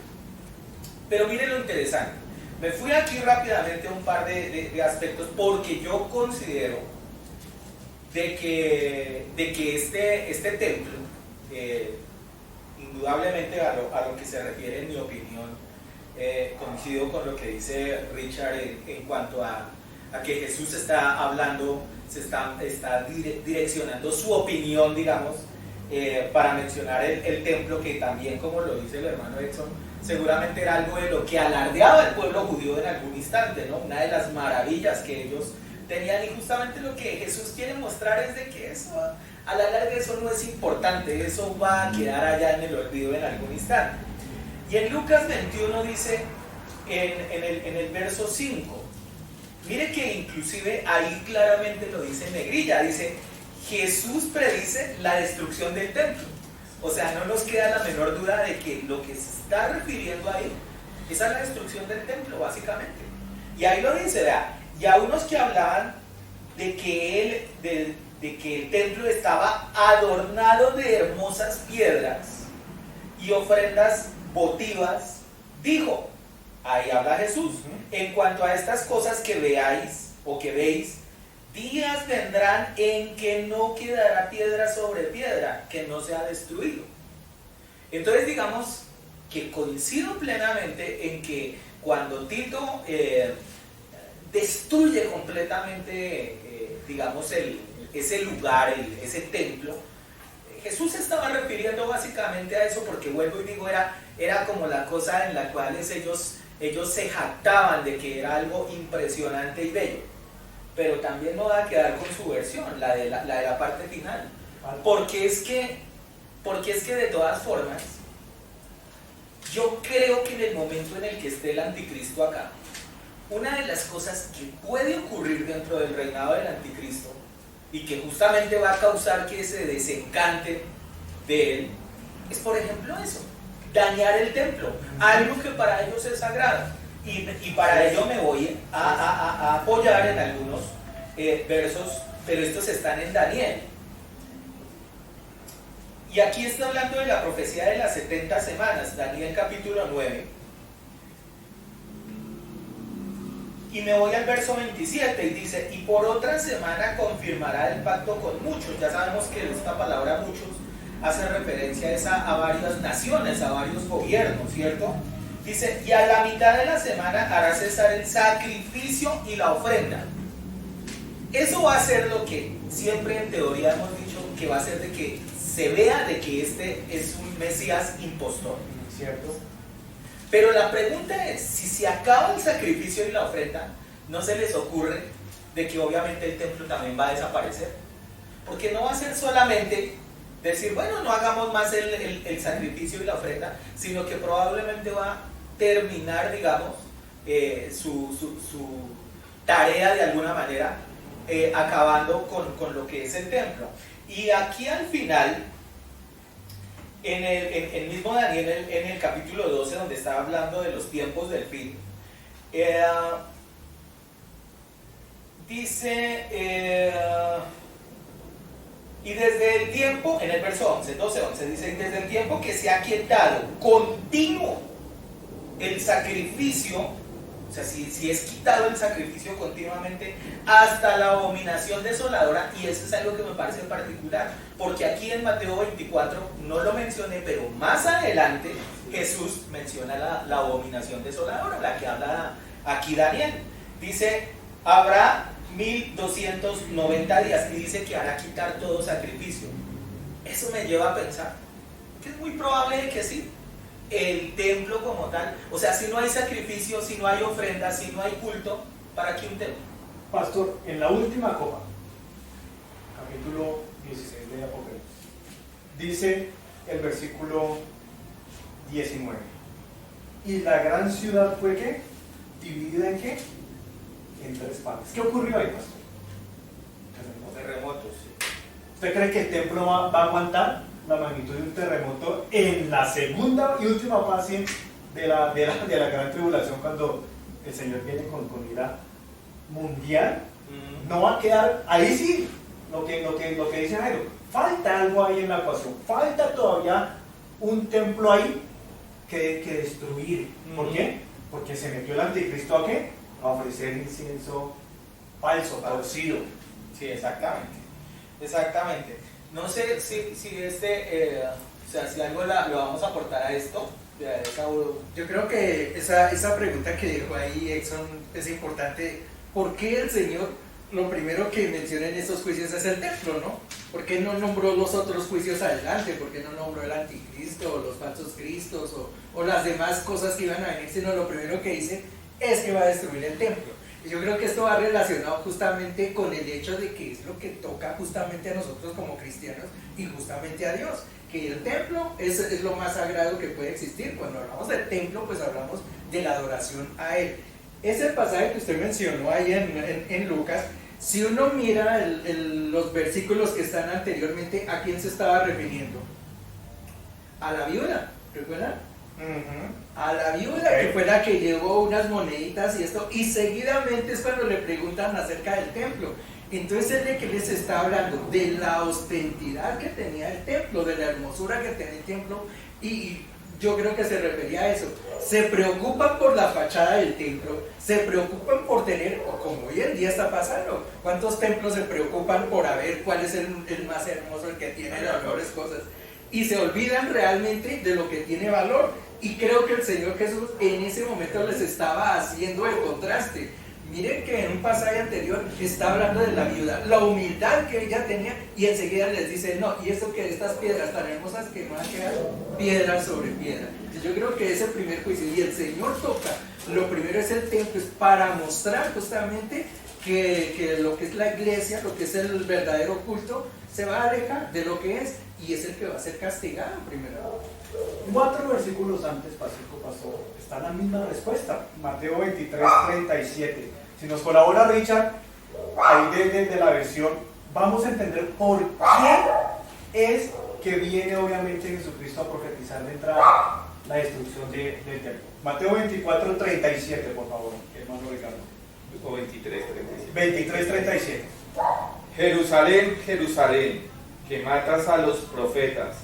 Pero miren lo interesante, me fui aquí rápidamente a un par de aspectos, porque yo considero de que este templo, indudablemente a lo que se refiere, en mi opinión, coincido con lo que dice Richard en cuanto a que Jesús está hablando, está direccionando su opinión, digamos, para mencionar el templo, que también, como lo dice el hermano Edson, seguramente era algo de lo que alardeaba el pueblo judío en algún instante, ¿no? Una de las maravillas que ellos tenían, y justamente lo que Jesús quiere mostrar es de que eso, a la larga, eso no es importante, eso va a quedar allá en el olvido en algún instante. Y en Lucas 21 dice, en el verso 5, mire que inclusive ahí claramente lo dice en negrilla, dice, Jesús predice la destrucción del templo. O sea, no nos queda la menor duda de que lo que se está refiriendo ahí es a la destrucción del templo, básicamente. Y ahí lo dice, vea, y a unos que hablaban de que el templo estaba adornado de hermosas piedras y ofrendas votivas, dijo, ahí habla Jesús, en cuanto a estas cosas que veáis o que veis, días vendrán en que no quedará piedra sobre piedra que no sea destruido. Entonces digamos que coincido plenamente en que cuando Tito destruye completamente, digamos, ese lugar, ese templo, Jesús se estaba refiriendo básicamente a eso, porque vuelvo y digo, era como la cosa en la cual ellos se jactaban de que era algo impresionante y bello. Pero también no va a quedar con su versión, la de la parte final. Porque es que de todas formas, yo creo que en el momento en el que esté el anticristo acá, una de las cosas que puede ocurrir dentro del reinado del anticristo, y que justamente va a causar que se desencante de él, es por ejemplo eso, dañar el templo, algo que para ellos es sagrado. Y para ello me voy a apoyar en algunos versos, pero estos están en Daniel. Y aquí está hablando de la profecía de las 70 semanas, Daniel capítulo 9. Y me voy al verso 27 y dice, y por otra semana confirmará el pacto con muchos. Ya sabemos que esta palabra muchos hace referencia a varias naciones, a varios gobiernos, ¿cierto? Dice, y a la mitad de la semana hará cesar el sacrificio y la ofrenda. Eso va a ser lo que siempre en teoría hemos dicho, que va a ser de que se vea de que este es un Mesías impostor, ¿cierto? Pero la pregunta es, si se acaba el sacrificio y la ofrenda, ¿no se les ocurre de que obviamente el templo también va a desaparecer? Porque no va a ser solamente decir, bueno, no hagamos más el sacrificio y la ofrenda, sino que probablemente va a terminar, digamos, su tarea de alguna manera, acabando con lo que es el templo. Y aquí al final, en el mismo Daniel, en el capítulo 12, donde está hablando de los tiempos del fin, dice, y desde el tiempo, en el verso 12:11, dice, y desde el tiempo que se ha quietado continuo el sacrificio, o sea, si es quitado el sacrificio continuamente, hasta la abominación desoladora, y eso es algo que me parece particular, porque aquí en Mateo 24, no lo mencioné, pero más adelante Jesús menciona la abominación desoladora, la que habla aquí Daniel. Dice, habrá 1290 días, y dice que hará quitar todo sacrificio. Eso me lleva a pensar que es muy probable que sí, el templo como tal, o sea, si no hay sacrificio, si no hay ofrenda, si no hay culto, ¿para qué un templo? Pastor, en la última copa, capítulo 16 de Apocalipsis, dice el versículo 19, y la gran ciudad fue ¿qué? Dividida en ¿qué? En tres partes. ¿Qué ocurrió ahí, pastor? Terremotos. ¿Usted cree que el templo va a aguantar la magnitud de un terremoto en la segunda y última fase de la gran tribulación, cuando el Señor viene con ira mundial? No va a quedar ahí, sí, lo que dice Jairo, falta algo ahí en la ecuación, falta todavía un templo ahí que destruir. ¿Por qué? Porque se metió el anticristo ¿a qué? A ofrecer incienso falso, torcido. Sí, exactamente. No sé si o sea, si algo lo vamos a aportar a esto. Yo creo que esa pregunta que dejó ahí Exxon es importante. ¿Por qué el Señor lo primero que menciona en estos juicios es el templo, no? ¿Por qué no nombró los otros juicios adelante? ¿Por qué no nombró el anticristo o los falsos cristos o las demás cosas que iban a venir? Sino lo primero que dice es que va a destruir el templo. Y yo creo que esto va relacionado justamente con el hecho de que es lo que toca justamente a nosotros como cristianos y justamente a Dios, que el templo es lo más sagrado que puede existir. Cuando hablamos del templo, pues hablamos de la adoración a Él. Ese pasaje que usted mencionó ahí en Lucas, si uno mira los versículos que están anteriormente, ¿a quién se estaba refiriendo? A la viuda, ¿recuerdan? A la viuda, que fue la que llevó unas moneditas y esto, y seguidamente es cuando le preguntan acerca del templo. Entonces es de que les está hablando de la ostensidad que tenía el templo, de la hermosura que tenía el templo, y yo creo que se refería a eso. Se preocupan por la fachada del templo, se preocupan por tener, como hoy en día está pasando, ¿cuántos templos se preocupan por ver cuál es el más hermoso, el que tiene las mejores cosas? Y se olvidan realmente de lo que tiene valor. Y creo que el Señor Jesús en ese momento les estaba haciendo el contraste. Miren que en un pasaje anterior está hablando de la viuda, la humildad que ella tenía, y enseguida les dice, no, y esto que estas piedras tan hermosas que no han quedado piedra sobre piedra. Yo creo que es el primer juicio, y el Señor toca, lo primero es el templo, es para mostrar justamente que lo que es la iglesia, lo que es el verdadero culto, se va a alejar de lo que es, y es el que va a ser castigado primero. 4 versículos antes, pastor, está la misma respuesta. Mateo 23:37. Si nos colabora Richard, ahí desde la versión, vamos a entender por qué es que viene obviamente Jesucristo a profetizar de entrada la destrucción del templo. Mateo 24:37, por favor, hermano Ricardo. 23:37. Jerusalén, Jerusalén, que matas a los profetas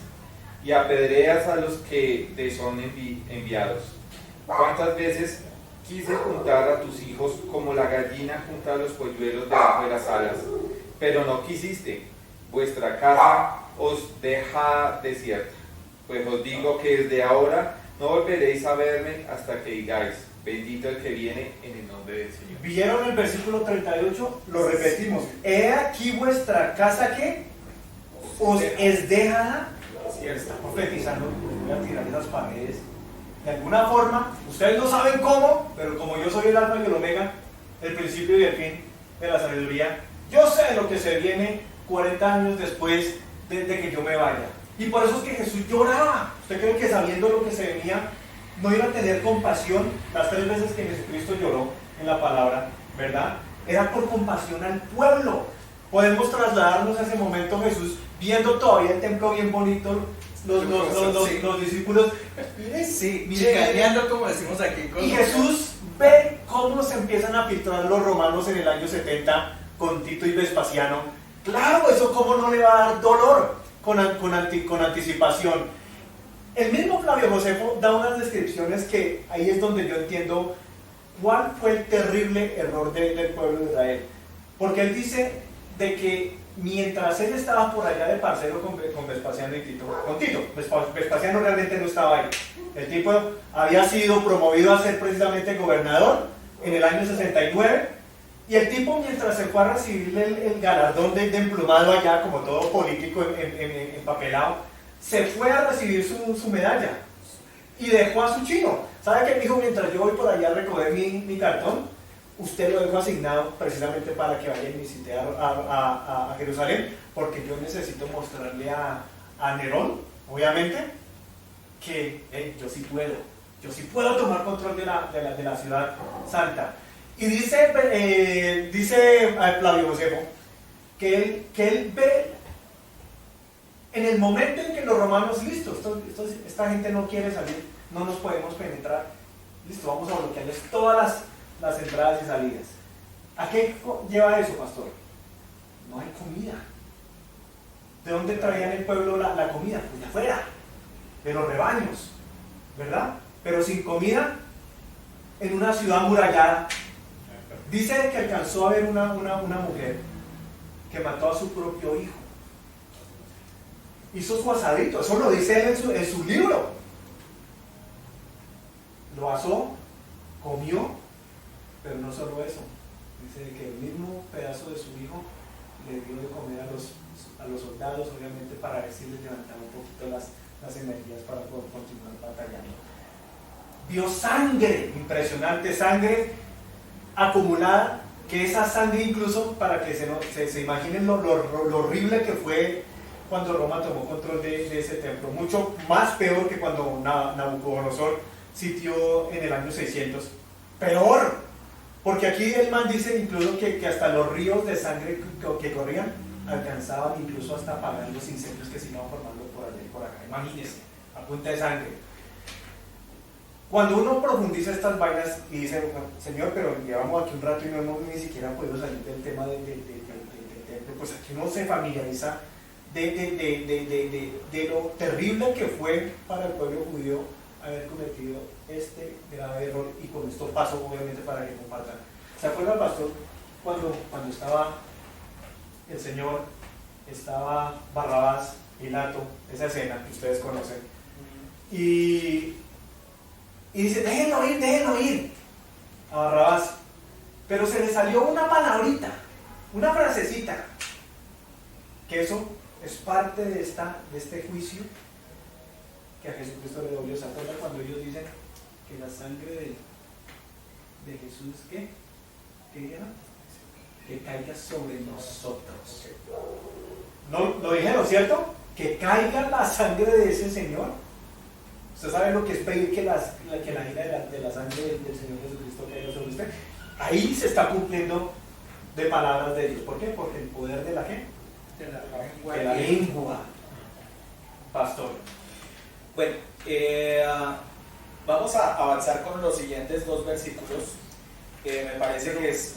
y apedreas a los que te son enviados. ¿Cuántas veces quise juntar a tus hijos como la gallina junta a los polluelos debajo de las alas? Pero no quisiste. Vuestra casa os deja desierta. Pues os digo que desde ahora no volveréis a verme hasta que digáis: bendito el que viene en el nombre del Señor. ¿Vieron el versículo 38? Lo repetimos. He aquí vuestra casa que os es dejada. Está profetizando, voy a tirar esas paredes. De alguna forma, ustedes no saben cómo, pero como yo soy el alfa y el omega, el principio y el fin de la sabiduría, yo sé lo que se viene 40 años después de que yo me vaya. Y por eso es que Jesús lloraba. ¿Usted cree que sabiendo lo que se venía, no iba a tener compasión? Las 3 veces que Jesucristo lloró en la palabra, ¿verdad? Era por compasión al pueblo. Podemos trasladarnos a ese momento, Jesús, viendo todavía el templo bien bonito, los discípulos, Sí, chicaneando, como decimos aquí. y Jesús ve cómo se empiezan a filtrar los romanos en el año 70 con Tito y Vespasiano. Claro, eso cómo no le va a dar dolor con anticipación. El mismo Flavio Josefo da unas descripciones que ahí es donde yo entiendo cuál fue el terrible error del pueblo de Israel. Porque él dice de que mientras él estaba por allá de parcero con Vespasiano y Tito, con Tito, Vespasiano realmente no estaba ahí. El tipo había sido promovido a ser precisamente gobernador en el año 69, y el tipo, mientras se fue a recibir el galardón de emplumado allá, como todo político empapelado, se fue a recibir su medalla y dejó a su chino. ¿Sabe qué dijo? Mientras yo voy por allá a recoger mi cartón, usted lo dejo asignado precisamente para que vaya y visite a Jerusalén, porque yo necesito mostrarle a Nerón, obviamente, que yo sí puedo tomar control de la ciudad santa. Y dice Flavio Josefo que él ve en el momento en que los romanos, listo, esta gente no quiere salir, no nos podemos penetrar, listo, vamos a bloquearles todas las entradas y salidas. ¿A qué lleva eso, pastor? No hay comida. ¿De dónde traían el pueblo la comida? Pues de afuera, de los rebaños, ¿verdad? Pero sin comida, en una ciudad amurallada. Dice que alcanzó a ver una mujer que mató a su propio hijo. Hizo su asadito, eso lo dice él en su libro. Lo asó, comió, pero no solo eso. Dice que el mismo pedazo de su hijo le dio de comer a los soldados, obviamente, para ver si les levantaba un poquito las energías para poder continuar batallando. Vio sangre, impresionante sangre acumulada, que esa sangre incluso, para que se imaginen lo horrible que fue cuando Roma tomó control de ese templo, mucho más peor que cuando Nabucodonosor sitió en el año 600, peor, porque aquí el man dice incluso que hasta los ríos de sangre que corrían alcanzaban incluso hasta apagar los incendios que se iban formando por allá y por acá. Imagínense, a punta de sangre. Cuando uno profundiza estas vainas y dice, Señor, pero llevamos aquí un rato y no hemos ni siquiera podido salir del tema del templo, pues aquí uno se familiariza de lo terrible que fue para el pueblo judío haber cometido este grave error, y con esto paso obviamente para que compartan. ¿Se acuerdan, pastor, cuando estaba el Señor, estaba Barrabás, Pilato, esa escena que ustedes conocen, y dice, déjenlo ir a Barrabás, pero se le salió una palabrita, una frasecita, que eso es parte de este juicio que a Jesucristo le dolió. ¿Se acuerdan cuando ellos dicen que la sangre de Jesús, ¿qué era? Que caiga sobre nosotros. ¿No lo dijeron, cierto? Que caiga la sangre de ese Señor. ¿Usted sabe lo que es pedir que la ira de la sangre del Señor Jesucristo caiga sobre usted? Ahí se está cumpliendo de palabras de Dios. ¿Por qué? Porque el poder de la gente, de la lengua, pastor. Bueno, vamos a avanzar con los siguientes 2 versículos. Me parece que es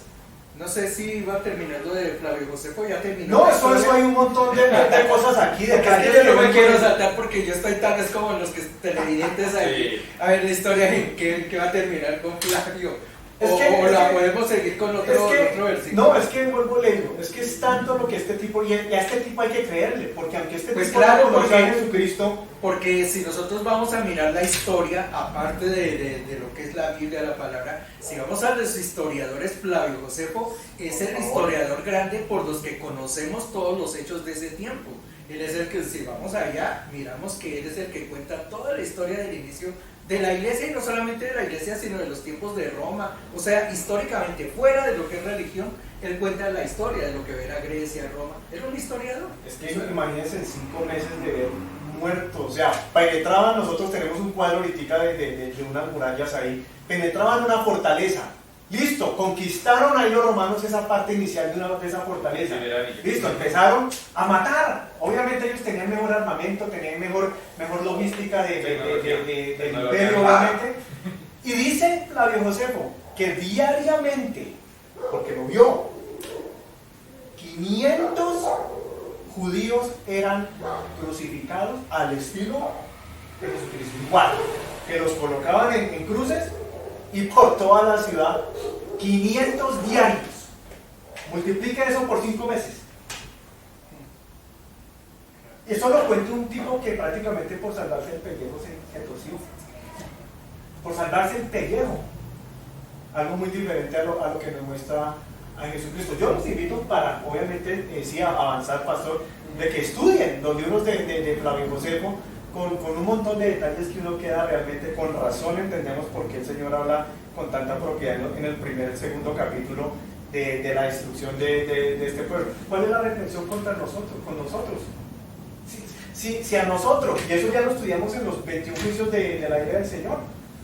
No sé si iba a terminar lo de Flavio Josefo, ya terminó. No, eso hay un montón de cosas aquí, de Porque es que yo no me quiero saltar porque yo estoy tan, es como los que televidentes aquí. Sí. A ver la historia en que va a terminar con Flavio. Es O, que- o es la que- podemos seguir con otro versículo. No, es que vuelvo le digo, es que es tanto lo que este tipo, y a este tipo hay que creerle, porque aunque este Pues tipo claro, no conoce a porque- Jesucristo, Porque si nosotros vamos a mirar la historia, aparte de lo que es la Biblia, la palabra, si vamos a los historiadores, Flavio Josefo es el historiador grande por los que conocemos todos los hechos de ese tiempo. Él es el que, si vamos allá, miramos que él es el que cuenta toda la historia del inicio de la iglesia, y no solamente de la iglesia, sino de los tiempos de Roma. O sea, históricamente, fuera de lo que es religión, él cuenta la historia de lo que era Grecia, Roma. Era un historiador. es que imagínense en 5 meses de ver muertos, o sea, penetraban, nosotros tenemos un cuadro ahorita de unas murallas ahí, penetraban una fortaleza, listo, conquistaron ahí los romanos esa parte inicial de esa fortaleza, listo, empezaron a matar, obviamente ellos tenían mejor armamento, tenían mejor logística del imperio, obviamente, y dice Flavio Josefo que diariamente, porque lo vio, 500 judíos eran crucificados al estilo de Jesucristo, igual, que los colocaban en cruces y por toda la ciudad, 500 diarios. Multiplica eso por 5 meses. Eso lo cuenta un tipo que prácticamente por salvarse el pellejo se torció. Por salvarse el pellejo. Algo muy diferente a lo que nos muestra a Jesucristo. Yo los invito para, obviamente, sí, a avanzar, pastor, de que estudien los libros de Flavio Josefo con un montón de detalles que uno queda realmente con razón, entendemos por qué el Señor habla con tanta propiedad en el segundo capítulo de la destrucción de este pueblo. ¿Cuál es la reflexión con nosotros? Si a nosotros, y eso ya lo estudiamos en los 21 juicios de la ira del Señor,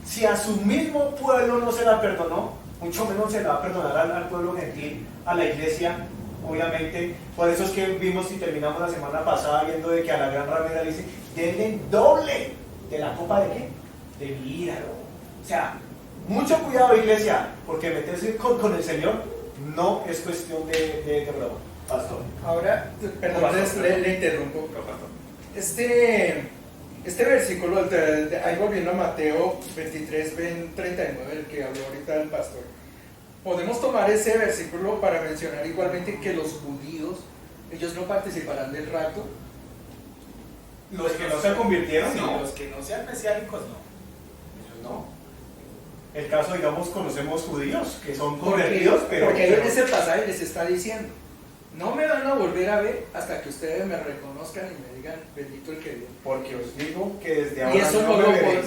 si a su mismo pueblo no se la perdonó, mucho menos se la va a perdonar al pueblo gentil, a la iglesia, obviamente. Por eso es que vimos y terminamos la semana pasada viendo de que a la gran ramera le dice, denle doble de la copa de ¿qué? De mi ira. O sea, mucho cuidado, iglesia, porque meterse con el Señor no es cuestión de broma, pastor. Ahora, perdón, le interrumpo. Este versículo, ahí volviendo a Mateo 23, 39, el que habló ahorita el pastor, podemos tomar ese versículo para mencionar igualmente que los judíos, ellos no participarán del rapto. Los que no se convirtieron, Sí, no. los que no sean mesiánicos, no. Ellos no. El caso, digamos, conocemos judíos que son Porque convertidos, pero ahí en ese pasaje les está diciendo, no me van a volver a ver hasta que ustedes me reconozcan y me digan, bendito el que viene. porque os digo que desde ahora Y eso no me lo veréis.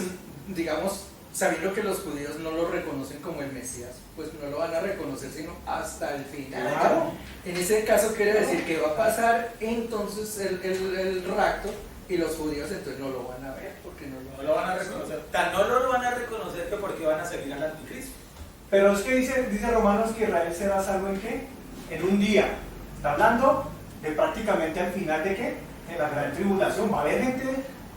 digamos, sabiendo que los judíos no lo reconocen como el Mesías, pues no lo van a reconocer sino hasta el final. Claro. En ese caso quiere decir que va a pasar entonces el rapto y los judíos entonces no lo van a ver porque No lo van a reconocer. Tan no lo van a reconocer que porque van a seguir al anticristo. Pero es que dice Romanos que Israel será salvo en qué? En un día. Está hablando de prácticamente al final de qué? En la gran tribulación. Va a haber gente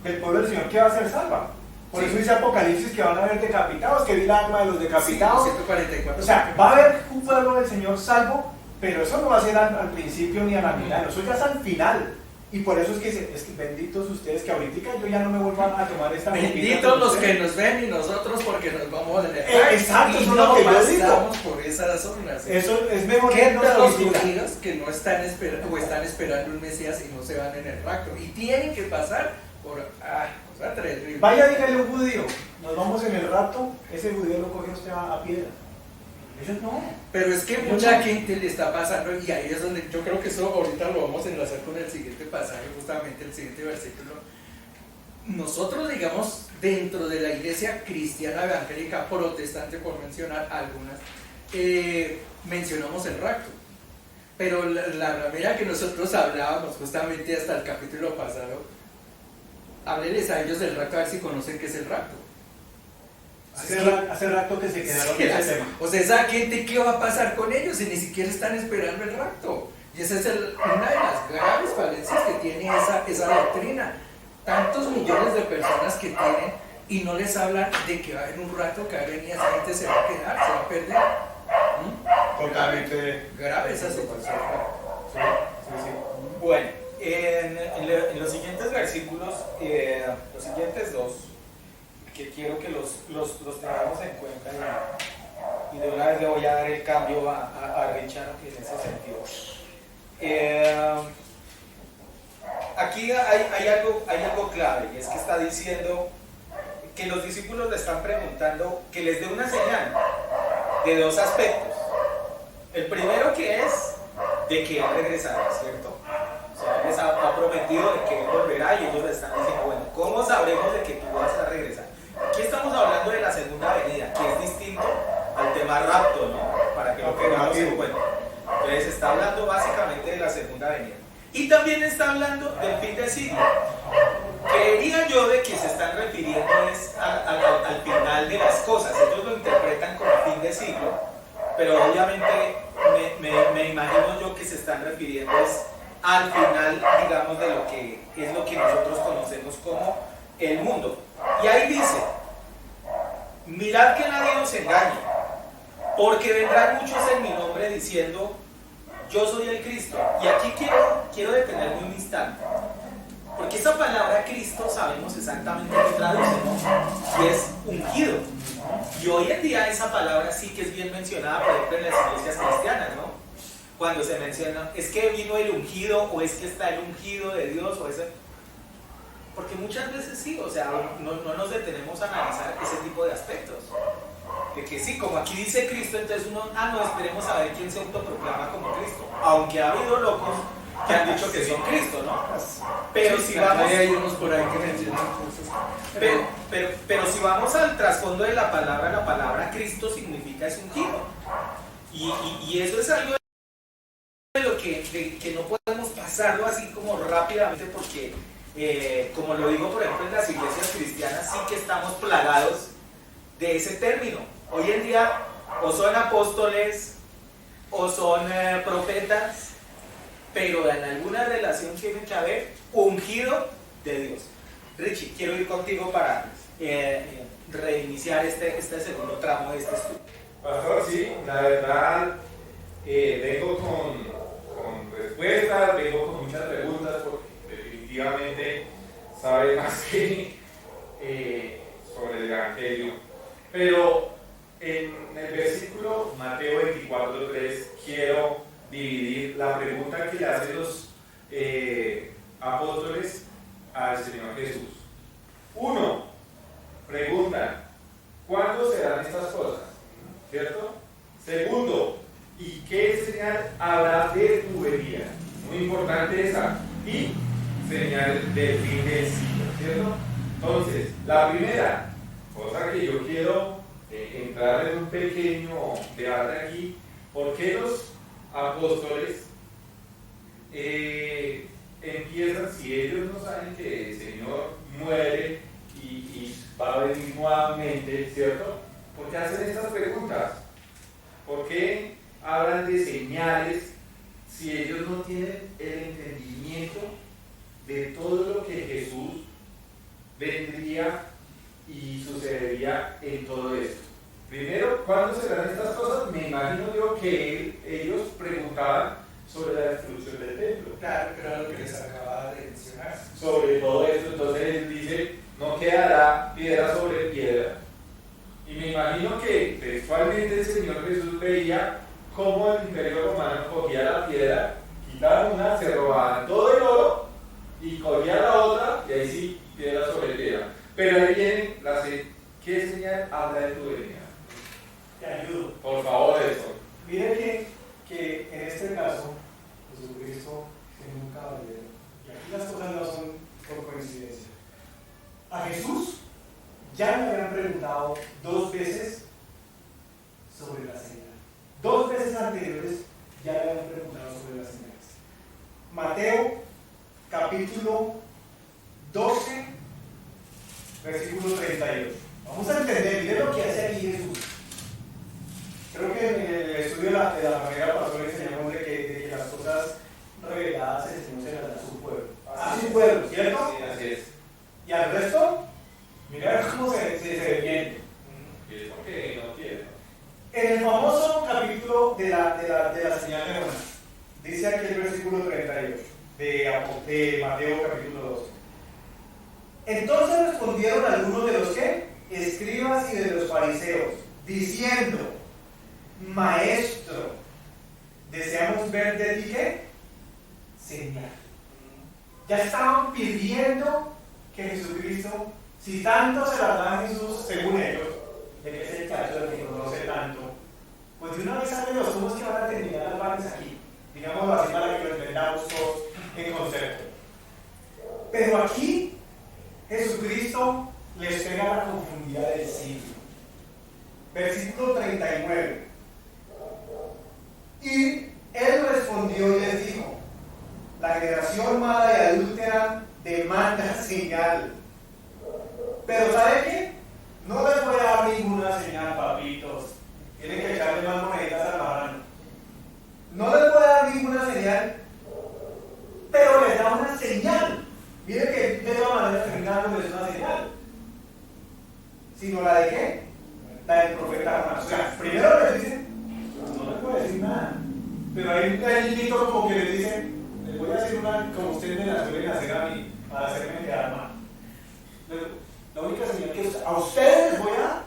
del pueblo del Señor que va a ser salva. Por Sí. eso dice Apocalipsis que van a haber decapitados, que vi la alma de los decapitados. 144. O sea, va a haber un pueblo del Señor salvo, pero eso no va a ser al principio ni a la mitad, eso ya es al final. Y por eso es que dice, es que benditos ustedes que ahorita yo ya no me vuelvo a tomar esta copita Benditos con los ustedes. que nos ven y nosotros porque nos vamos a tener. Exacto, y eso es no lo que yo digo. pasamos por esas zonas. Eso es mejor ¿Qué irnos tal los ahorita. judíos que no están esperando o están esperando un Mesías y no se van en el rapto? Y tienen que pasar por o sea, terrible. Vaya, dígale a un judío, nos vamos en el rato, ese judío lo coge usted a piedra. Ellos no. Pero es que Yo mucha no. gente le está pasando y ahí es donde yo creo que eso ahorita lo vamos a enlazar con el siguiente pasaje, justamente el siguiente versículo. Nosotros, digamos, dentro de la iglesia cristiana evangélica protestante, por mencionar algunas, mencionamos el rapto. Pero la ramera que nosotros hablábamos justamente hasta el capítulo pasado, hábleles a ellos del rapto a ver si conocen qué es el rapto. Hace rato que se quedaron en ese tema. O sea, esa gente, ¿qué va a pasar con ellos si ni siquiera están esperando el rapto? Y esa es una de las graves falencias que tiene esa doctrina. Tantos millones de personas que tienen y no les hablan de que va a haber un rato que va a venir y esa gente se va a quedar, se va a perder. totalmente grave esa situación. Sí, sí, sí. Bueno, en los siguientes versículos, los siguientes dos, que quiero que los tengamos en cuenta, y de una vez le voy a dar el cambio a Richard en ese sentido. Aquí hay algo clave, y es que está diciendo que los discípulos le están preguntando que les dé una señal de dos aspectos. El primero, que es de que Él regresará, ¿cierto? O sea, Él les ha prometido de que Él volverá, y ellos le están diciendo, bueno, ¿cómo sabremos de que tú vas a regresar? Aquí estamos hablando de la segunda venida, que es distinto al tema rapto, ¿no? Para que lo tengamos en cuenta. Entonces está hablando básicamente de la segunda venida. Y también está hablando del fin del siglo. Creería yo de que se están refiriendo al final de las cosas. Ellos lo interpretan como fin de siglo, pero obviamente me imagino yo que se están refiriendo es al final, digamos, de lo que es lo que nosotros conocemos como el mundo. Y ahí dice, mirad que nadie nos engañe, porque vendrán muchos en mi nombre diciendo, yo soy el Cristo. Y aquí quiero detenerme un instante, porque esa palabra Cristo sabemos exactamente qué traduce, ¿no? Y es ungido. Y hoy en día esa palabra sí que es bien mencionada, por ejemplo, en las iglesias cristianas, ¿no? Cuando se menciona, es que vino el ungido, o es que está el ungido de Dios, o ese... Porque muchas veces sí, o sea, no nos detenemos a analizar ese tipo de aspectos. De que sí, como aquí dice Cristo, entonces uno, no, esperemos a ver quién se autoproclama como Cristo. Aunque ha habido locos que han dicho que son Cristo, ¿no? Pero si vamos... Hay unos por ahí que mencionan cosas. Pero si vamos al trasfondo de la palabra Cristo significa es ungido. Y eso es algo de lo que no podemos pasarlo así como rápidamente, porque como lo digo por ejemplo en las iglesias cristianas, sí que estamos plagados de ese término. Hoy en día o son apóstoles o son profetas, pero en alguna relación tiene que haber ungido de Dios. Richie, quiero ir contigo para reiniciar este segundo tramo de este estudio. Pastor, sí, la verdad, vengo con respuestas, vengo con muchas preguntas, porque definitivamente sabe más que sobre el Evangelio. Pero en el versículo Mateo 24:3 quiero dividir la pregunta que le hacen los apóstoles al Señor Jesús. Uno, preguntan, ¿cuándo serán estas cosas? ¿Cierto? Segundo, ¿y qué señal habrá de tu venida? Muy importante esa. Y señal del fin del siglo, ¿cierto? Entonces, la primera cosa que yo quiero entrar en un pequeño debate aquí, ¿por qué los apóstoles empiezan, si ellos no saben que el Señor muere y va a venir nuevamente, ¿cierto? ¿Por qué hacen estas preguntas? ¿Por qué hablan de señales si ellos no tienen el entendimiento de todo lo que Jesús vendría y sucedería en todo esto? Primero, ¿cuándo serán estas cosas? Me imagino yo que ellos preguntaban sobre la destrucción del templo. Claro, que era lo que les acababa de mencionar. Sobre todo esto, entonces él dice, no quedará piedra sobre piedra. Y me imagino que textualmente el Señor Jesús veía cómo el Imperio Romano cogía la piedra, quitaba una, se robaban todo el oro y cogía la otra, y ahí sí, piedra sobre piedra. Pero ahí viene la ¿qué señal habla de tu venida? Te ayudo. Por favor, eso. Mire que en este caso, Jesucristo es un caballero. Y aquí las cosas no son por coincidencia. A Jesús ya le habían preguntado 2 veces sobre la señal. 2 veces anteriores ya le habían preguntado sobre las señales. Mateo, capítulo 12, versículo 32. Vamos a entender, miren lo que hace aquí Jesús. Creo que en el estudio de la manera pastora enseñamos de que las cosas reveladas el Señor se las da a su pueblo. A su pueblo, ¿cierto? Sí, así es. Y al resto, mirad cómo se defiende. Y es porque no quiere. En el famoso capítulo de la versículo 38 de Mateo capítulo 12. Entonces respondieron algunos de los que escribas y de los fariseos, diciendo: Maestro, deseamos ver de ti ¿qué? Señal. Ya estaban pidiendo que Jesucristo, si tanto se las da a Jesús, según ellos, de que es el cacho del que conoce tanto, pues de una vez salen los humos que van a terminar las partes aquí, digámoslo así para que lo entendamos todos en concepto. Pero aquí Jesucristo les pega la confundida del siglo. Versículo 39. Y él respondió y les dijo: la generación mala y adúltera demanda señal. Pero ¿sabe qué? No les voy a dar ninguna señal, papitos. Tienen que echarle más moneditas al marrano. No les voy a dar ninguna señal, pero les da una señal. Miren que de todas maneras no es una señal, sino la de ¿qué? La del profeta Jonás. O sea, primero les dicen, no les voy a decir nada, pero hay un niñito como que les dice: les voy a hacer una como ustedes me la suelen hacer a mí, para hacerme quedar mal. La única señal que a ustedes les voy a dar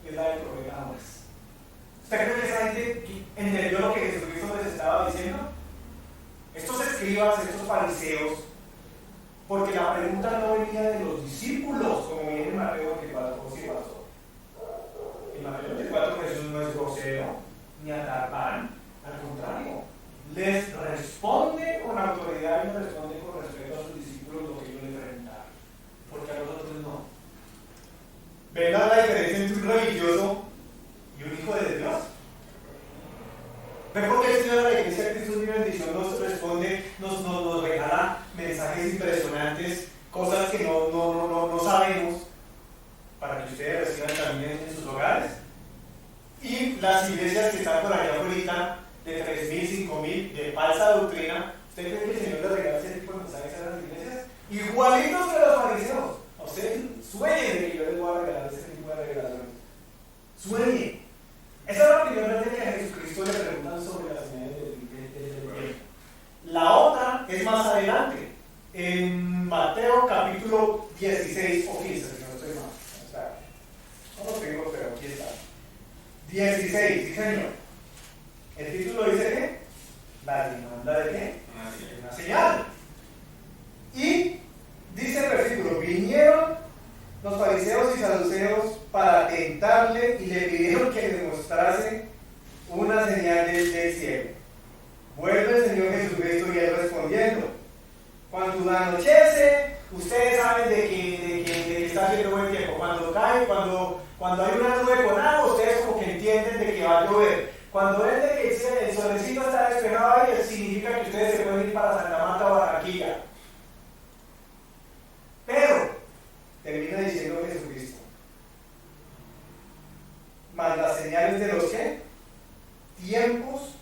es la del profeta Jonás. ¿Usted cree que esa gente entendió lo que Jesucristo les estaba diciendo? Estos escribas, estos fariseos, porque la pregunta no venía de los discípulos, como viene en Mateo 24, ¿sí pasó? En Mateo 24 Jesús no es grosero, ni atarpan, al contrario, les responde con autoridad y les responde con respeto a sus discípulos lo que ellos le preguntaron, porque a nosotros no. ¿Ven la diferencia entre un religioso y un hijo de Dios? ¿Ven por qué el Señor de la Iglesia de Cristo mi bendición nos responde, nos regala mensajes impresionantes, cosas que no sabemos, para que ustedes reciban también en sus hogares? Y las iglesias que están por allá ahorita, de 3.000, 5.000, de falsa doctrina, ¿usted cree que el Señor les regala ese tipo de mensajes a las iglesias? Igualitos que los fariseos. A ustedes sueñen de que yo les voy a regalar ese tipo de revelaciones. Sueñen. Esa es la primera vez que a Jesucristo le preguntan sobre las señales del tiempo. La otra es más adelante, en Mateo capítulo 16 o 15, si no estoy mal. O sea, no lo tengo, pero aquí está. 16, sí señor. El título dice ¿qué? La demanda de ¿qué? Una señal. Y dice el versículo: vinieron los fariseos y saduceos para tentarle y le pidieron que le mostrase una señal del cielo. Vuelve el Señor Jesucristo y él respondiendo: cuando anochece, ustedes saben de que está haciendo buen tiempo. Cuando cae, cuando hay una nube con agua, ustedes como que entienden de que va a llover. Cuando es de que el solecito está despejado ahí, significa que ustedes se pueden ir para Santa Marta o Barranquilla. Pero termina diciendo Jesucristo: mas las señales de los ¿qué? Tiempos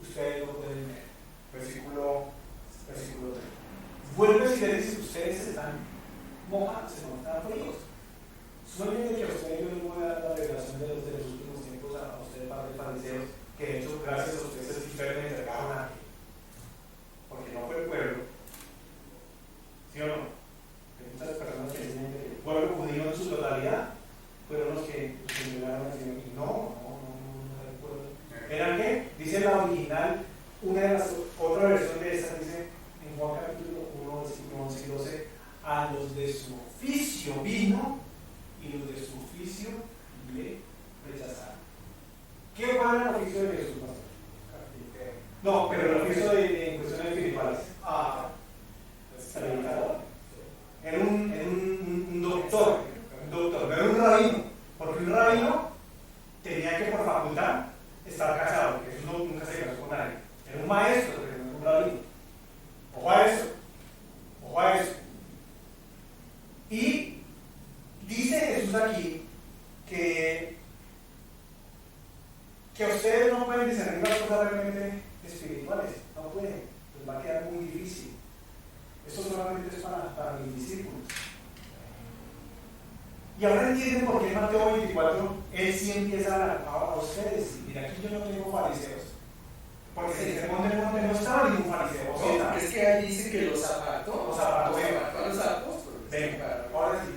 ustedes no pueden ver. Versículo 3. Vuelve y le dice: ustedes están mojados, no están fríos. Sueñen de que a ustedes yo les voy a dar la revelación de los últimos tiempos a ustedes, padres fariseos, que de hecho gracias a ustedes ustedes me entregaron a mí, porque no fue el pueblo, ¿sí o no? Hay muchas personas que dicen que el pueblo judío en su totalidad fueron los que entregaron al Señor, y no era el pueblo. ¿Eran qué? Dice la original, otra versión de esa dice en Juan capítulo 1, versículo 11 y 12: a los de su oficio vino y los de su oficio le rechazaron. ¿Qué fue el oficio de Jesús, pastor? Carpintero. No, pero el oficio en cuestiones espirituales. Predicador. Era un doctor, no era un rabino, porque un rabino tenía que por facultad estar casado, porque eso nunca se casó con nadie. Era un maestro, pero no era un rabino. Ojo a eso. Y dice Jesús aquí que ustedes no pueden discernir las cosas realmente espirituales, no pueden, les va a quedar muy difícil. Esto solamente es para mis discípulos. Y ahora entienden por qué en Mateo 24 él sí empieza a ustedes. Mira, aquí yo no tengo fariseos, Porque si se monte no estaba ningún fariseo. ¿Sí está? Es que ahí dice que los apartó. Los apartó. A los apóstoles. Ven, ahora sí.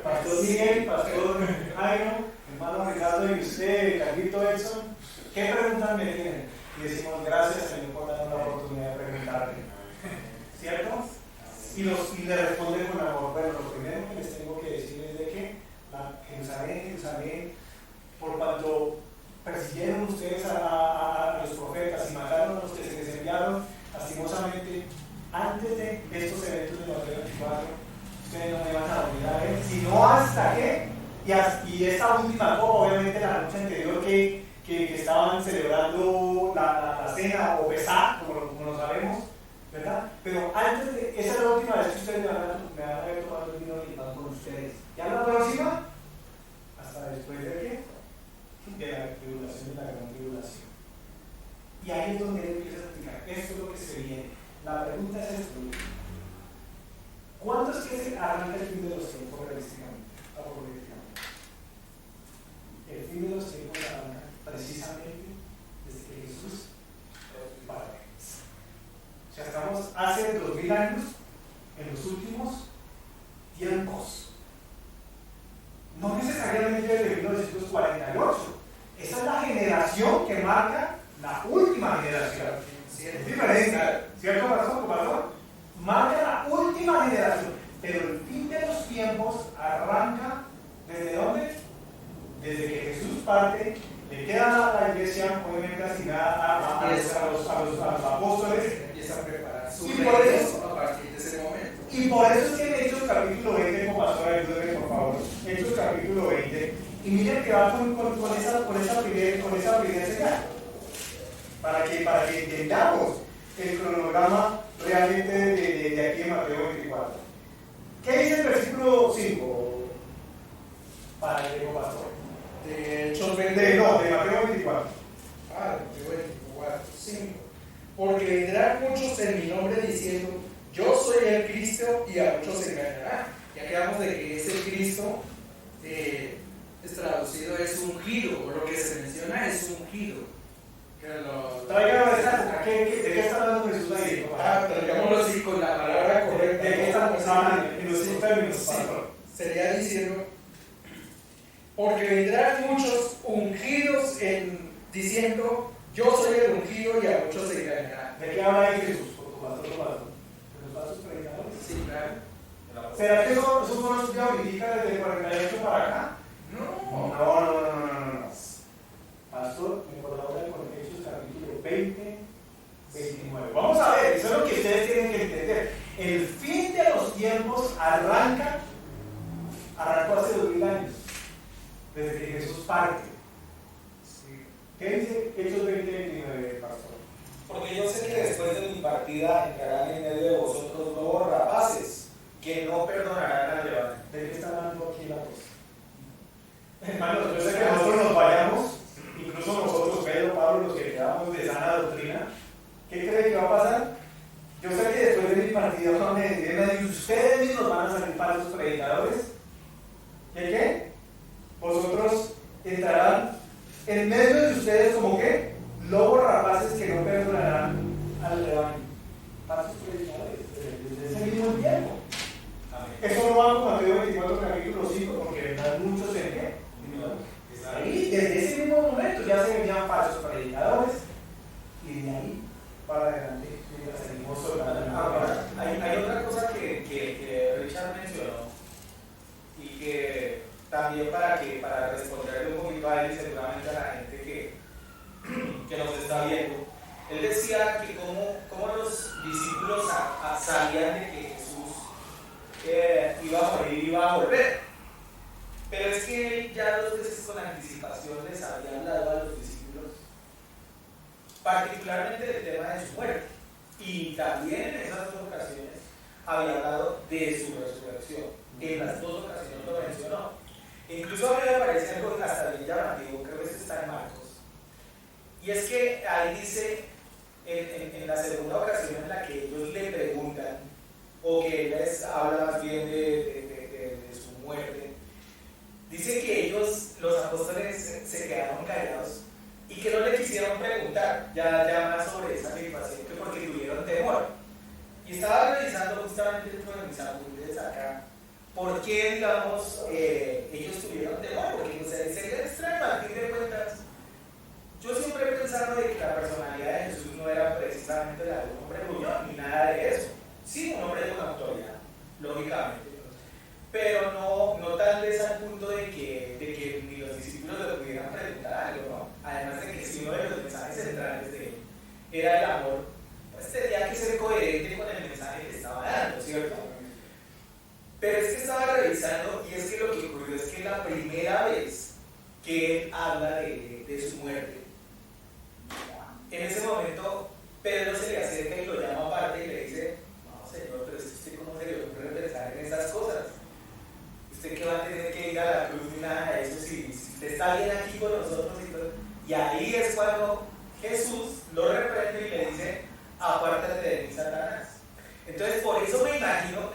Pastor Miguel, Pastor Jairo, hermano Ricardo y usted, Carlito Edson, ¿qué preguntas me tienen? Y decimos gracias Señor por darnos la oportunidad de preguntarle. ¿Cierto? Y le responden con amor. Bueno, lo primero que les tengo que decir es de que Jerusalén, por cuanto persiguieron ustedes a los profetas y mataron a los que se les enviaron, lastimosamente, antes de estos eventos de Mateo 24, ustedes no me van a volver a ver, sino hasta que, y esta última copa, obviamente la noche anterior que estaban celebrando la cena o Pesá, como lo sabemos, ¿verdad? Pero antes de, esa es la última vez que ustedes me van a ver tomando el vino y el pan con ustedes. ¿Ya la próxima? ¿Hasta después de qué? De la tribulación, de la gran tribulación. Y ahí es donde él empieza a explicar, esto es lo que se viene. La pregunta es esto: ¿cuándo es que se arranca el fin de los tiempos realísticamente? El fin de los tiempos arranca precisamente desde que Jesús parte. O sea, estamos hace 2000 años en los últimos tiempos. No necesariamente desde 1948. Esa es la generación que marca la última generación. Es diferente, ¿cierto, pastor? Marca la última generación. Pero el fin de los tiempos arranca ¿desde dónde? Desde que Jesús parte, le queda a la iglesia, obviamente asignada a los apóstoles. Empieza a preparar su y por eso, a partir de ese momento. Y por eso es que en Hechos capítulo 20, como pastor, ayúdenme por favor, Hechos capítulo 20, y miren que va con esa primera señal, para que entendamos el cronograma realmente de aquí en Mateo 24. ¿Qué dice el versículo 5? Para el Diego Pastor. De Hechos 20. De Mateo 24. Ah, de Mateo 24, 5. Porque vendrán muchos en mi nombre diciendo, yo soy el Cristo, y a muchos se engañarán. Ya quedamos de que ese Cristo es traducido, es ungido, o lo que se menciona es ungido. Traigan esta época, ¿de qué está hablando Jesús ahí? Traigámoslo así con la palabra correcta. ¿De qué estamos hablando? En los términos, pastor. Sería diciendo, porque vendrán muchos ungidos diciendo, yo soy el ungido, y a muchos se engañarán. ¿De qué habla ahí Jesús? ¿De los falsos predicadores? Sí, claro. ¿Será que esos son los que ahorita desde el 48 para acá? No. Pastor, me colabora con Hechos capítulo 20, 29. Vamos a ver, eso es lo que ustedes tienen que entender. El fin de los tiempos arrancó hace 2000 años, desde que Jesús parte. Sí. ¿Qué dice Hechos 20, 29, pastor? Porque yo sé que después de mi partida entrarán en medio de vosotros nuevos rapaces que no perdonarán al levante. ¿De qué está hablando aquí la cosa? Hermanos, yo sé que nosotros nos vayamos, incluso nosotros, Pedro, Pablo, los que quedamos de sana doctrina, ¿qué cree que va a pasar? Yo sé que después de mi partida y ustedes mismos van a salir falsos predicadores. ¿Qué? Vosotros entrarán en medio de ustedes como que lobos rapaces que no perdonarán al rebaño. Falsos predicadores, desde ese mismo tiempo. Eso no va con Mateo 24, capítulo 5, porque vendrán muchos en qué. Ahí, desde ese mismo momento ya se venían falsos predicadores, y de ahí para adelante seguimos soltando. Ahora, hay otra cosa que Richard mencionó, y que también para responderle un poquito a él y seguramente a la gente que nos está viendo, él decía que cómo los discípulos sabían de que Jesús iba a morir y iba a volver. Pero es que él ya 2 veces con anticipación les había hablado a los discípulos, particularmente del tema de su muerte. Y también en esas 2 ocasiones había hablado de su resurrección. En las 2 ocasiones lo mencionó. Incluso a mí me parece algo hasta bien llamativo, creo que esto está en Marcos. Y es que ahí dice, en la segunda ocasión en la que ellos le preguntan, o que él les habla más bien de su muerte, dice que ellos, los apóstoles, se quedaron callados y que no le quisieron quisieron preguntar ya más sobre esa situación, que porque tuvieron temor. Y estaba revisando justamente dentro de mis apuntes acá, por qué, digamos, ellos tuvieron temor, porque pues, sería extraño, a fin de cuentas. Yo siempre he pensado de que la personalidad de Jesús no era precisamente la de un hombre gruñón, ni nada de eso. Sí, un hombre con autoridad, lógicamente, pero no tal vez al punto de que ni los discípulos le pudieran preguntar algo, ¿no? Además de que si uno de los mensajes centrales de él era el amor, pues tenía que ser coherente con el mensaje que estaba dando, ¿cierto? Pero es que estaba revisando y es que lo que ocurrió es que la primera vez que él habla de su muerte, en ese momento Pedro se le acerca y lo llama aparte y le dice: no, Señor, pero es que usted cómo se le ocurre pensar en esas cosas. Usted que va a tener que ir a la cruz ni nada de eso, si usted está bien aquí con nosotros y todo. Y ahí es cuando Jesús lo reprende y le dice: apártate de mí, Satanás. Entonces, por eso me imagino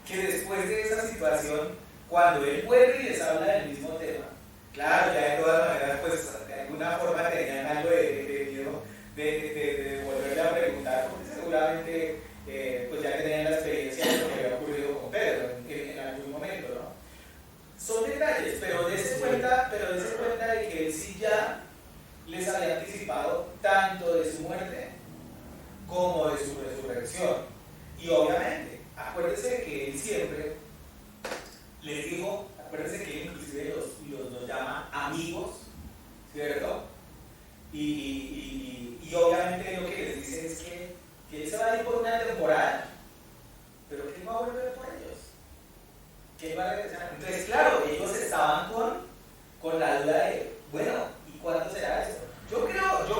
que después de esa situación, cuando él vuelve y les habla del mismo tema, claro, ya de todas maneras, pues de alguna forma tenían algo de miedo de volverle a preguntar, porque seguramente pues ya tenían la experiencia de lo que había ocurrido con Pedro en algún momento, ¿no? Son detalles, pero dése cuenta de que él sí ya les había anticipado tanto de su muerte como de su resurrección. Y obviamente, acuérdense que él siempre les dijo, acuérdense que él inclusive los llama amigos, ¿cierto? Y obviamente lo que les dice es que él se va a ir por una temporada, pero que él va a volver por ellos, que él va a regresar. Entonces, claro, ellos estaban con la duda de, bueno, ¿y cuándo será esto? Yo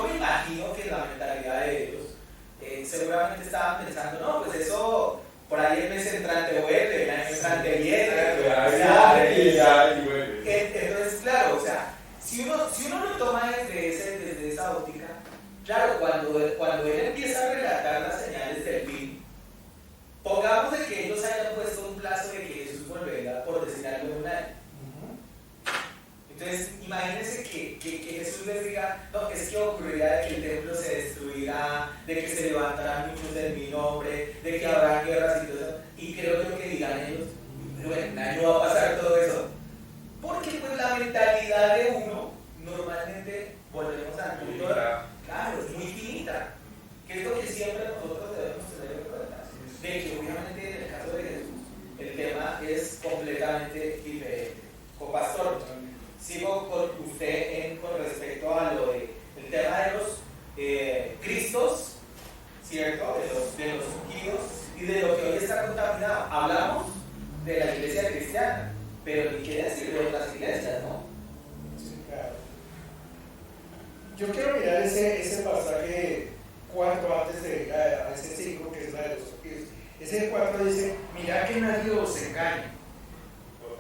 me imagino que la mentalidad de ellos seguramente estaban pensando, no, pues eso por ahí el mes entrante vuelve, el año entrante viene. Entonces, claro, o sea, si uno lo toma desde esa óptica, claro, cuando él empieza a relatar las señales del fin, pongamos de que ellos hayan puesto un plazo de que Jesús volverá, por decir algo, en un año. Entonces, imagínense que Jesús les diga, no, es que ocurrirá de que el templo se destruirá, de que se levantarán muchos en mi nombre, de que habrá guerras y todo eso. Y creo yo que digan ellos, pero en un año va a pasar todo eso. Porque pues la mentalidad de uno, normalmente volvemos al punto, claro, es muy finita. Que es lo que siempre nosotros debemos tener en cuenta. De que obviamente en el caso de Jesús, el tema es completamente diferente. Pastor, sigo con usted con respecto a lo de el tema de los Cristos, ¿cierto? De los ungidos y de lo que hoy está contaminado. Hablamos de la iglesia cristiana, pero ni qué decir de otras iglesias, ¿no? Sí, claro. Yo quiero mirar ese pasaje 4 antes de llegar a ese 5, que es la de los ungidos. Ese 4 dice: mirad que nadie os engañe.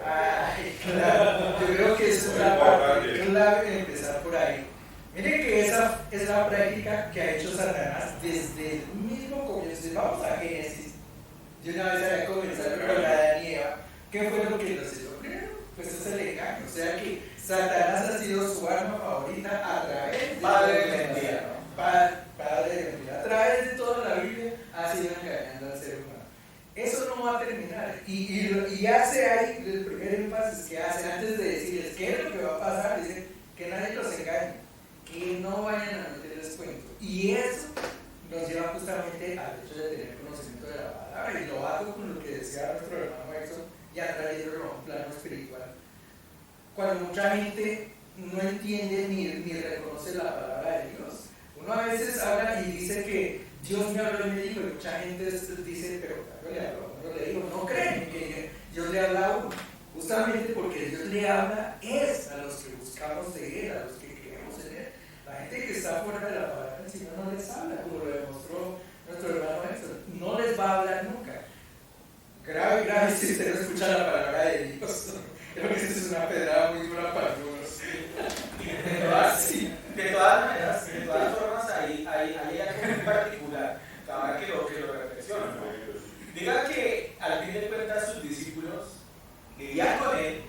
Ay, claro, yo creo que esa es la parte clave de empezar por ahí. Miren que esa es la práctica que ha hecho Satanás desde el mismo comienzo. Vamos a Génesis. De una vez había comenzado con Adán y Eva. ¿Qué fue lo que nos hizo primero? Pues es el engaño. O sea que Satanás ha sido su arma favorita a través de Padre de mentira, ¿no? Padre de mentira. A través de toda la Biblia ha sido engañando al ser humano. Eso no va a terminar. Y hace ahí el primer énfasis que hace antes de decirles qué es lo que va a pasar. Dice que nadie los engañe, que no vayan a meterles cuento. Y eso nos lleva justamente al hecho de tener conocimiento de la palabra. Y lo hago con lo que decía nuestro hermano Exxon, ya traído a un plano espiritual. Cuando mucha gente no entiende ni reconoce la palabra de Dios, uno a veces habla y dice que Dios me habló y me dijo, y mucha gente dice, pero yo le hablo, yo le digo, no creen que Dios le habla a uno, justamente porque Dios le habla es a los que buscamos de Él, a los que creemos en Él. La gente que está fuera de la palabra del Señor no les habla, como lo demostró nuestro hermano Héctor, no les va a hablar nunca. Grave si usted no escucha la palabra de Dios. Creo que esa es una pedrada muy dura para algunos. De todas maneras, de todas formas, hay algo muy particular, ahora que lo reflexiono, ¿no? Diga que al fin de cuentas sus discípulos vivían con él,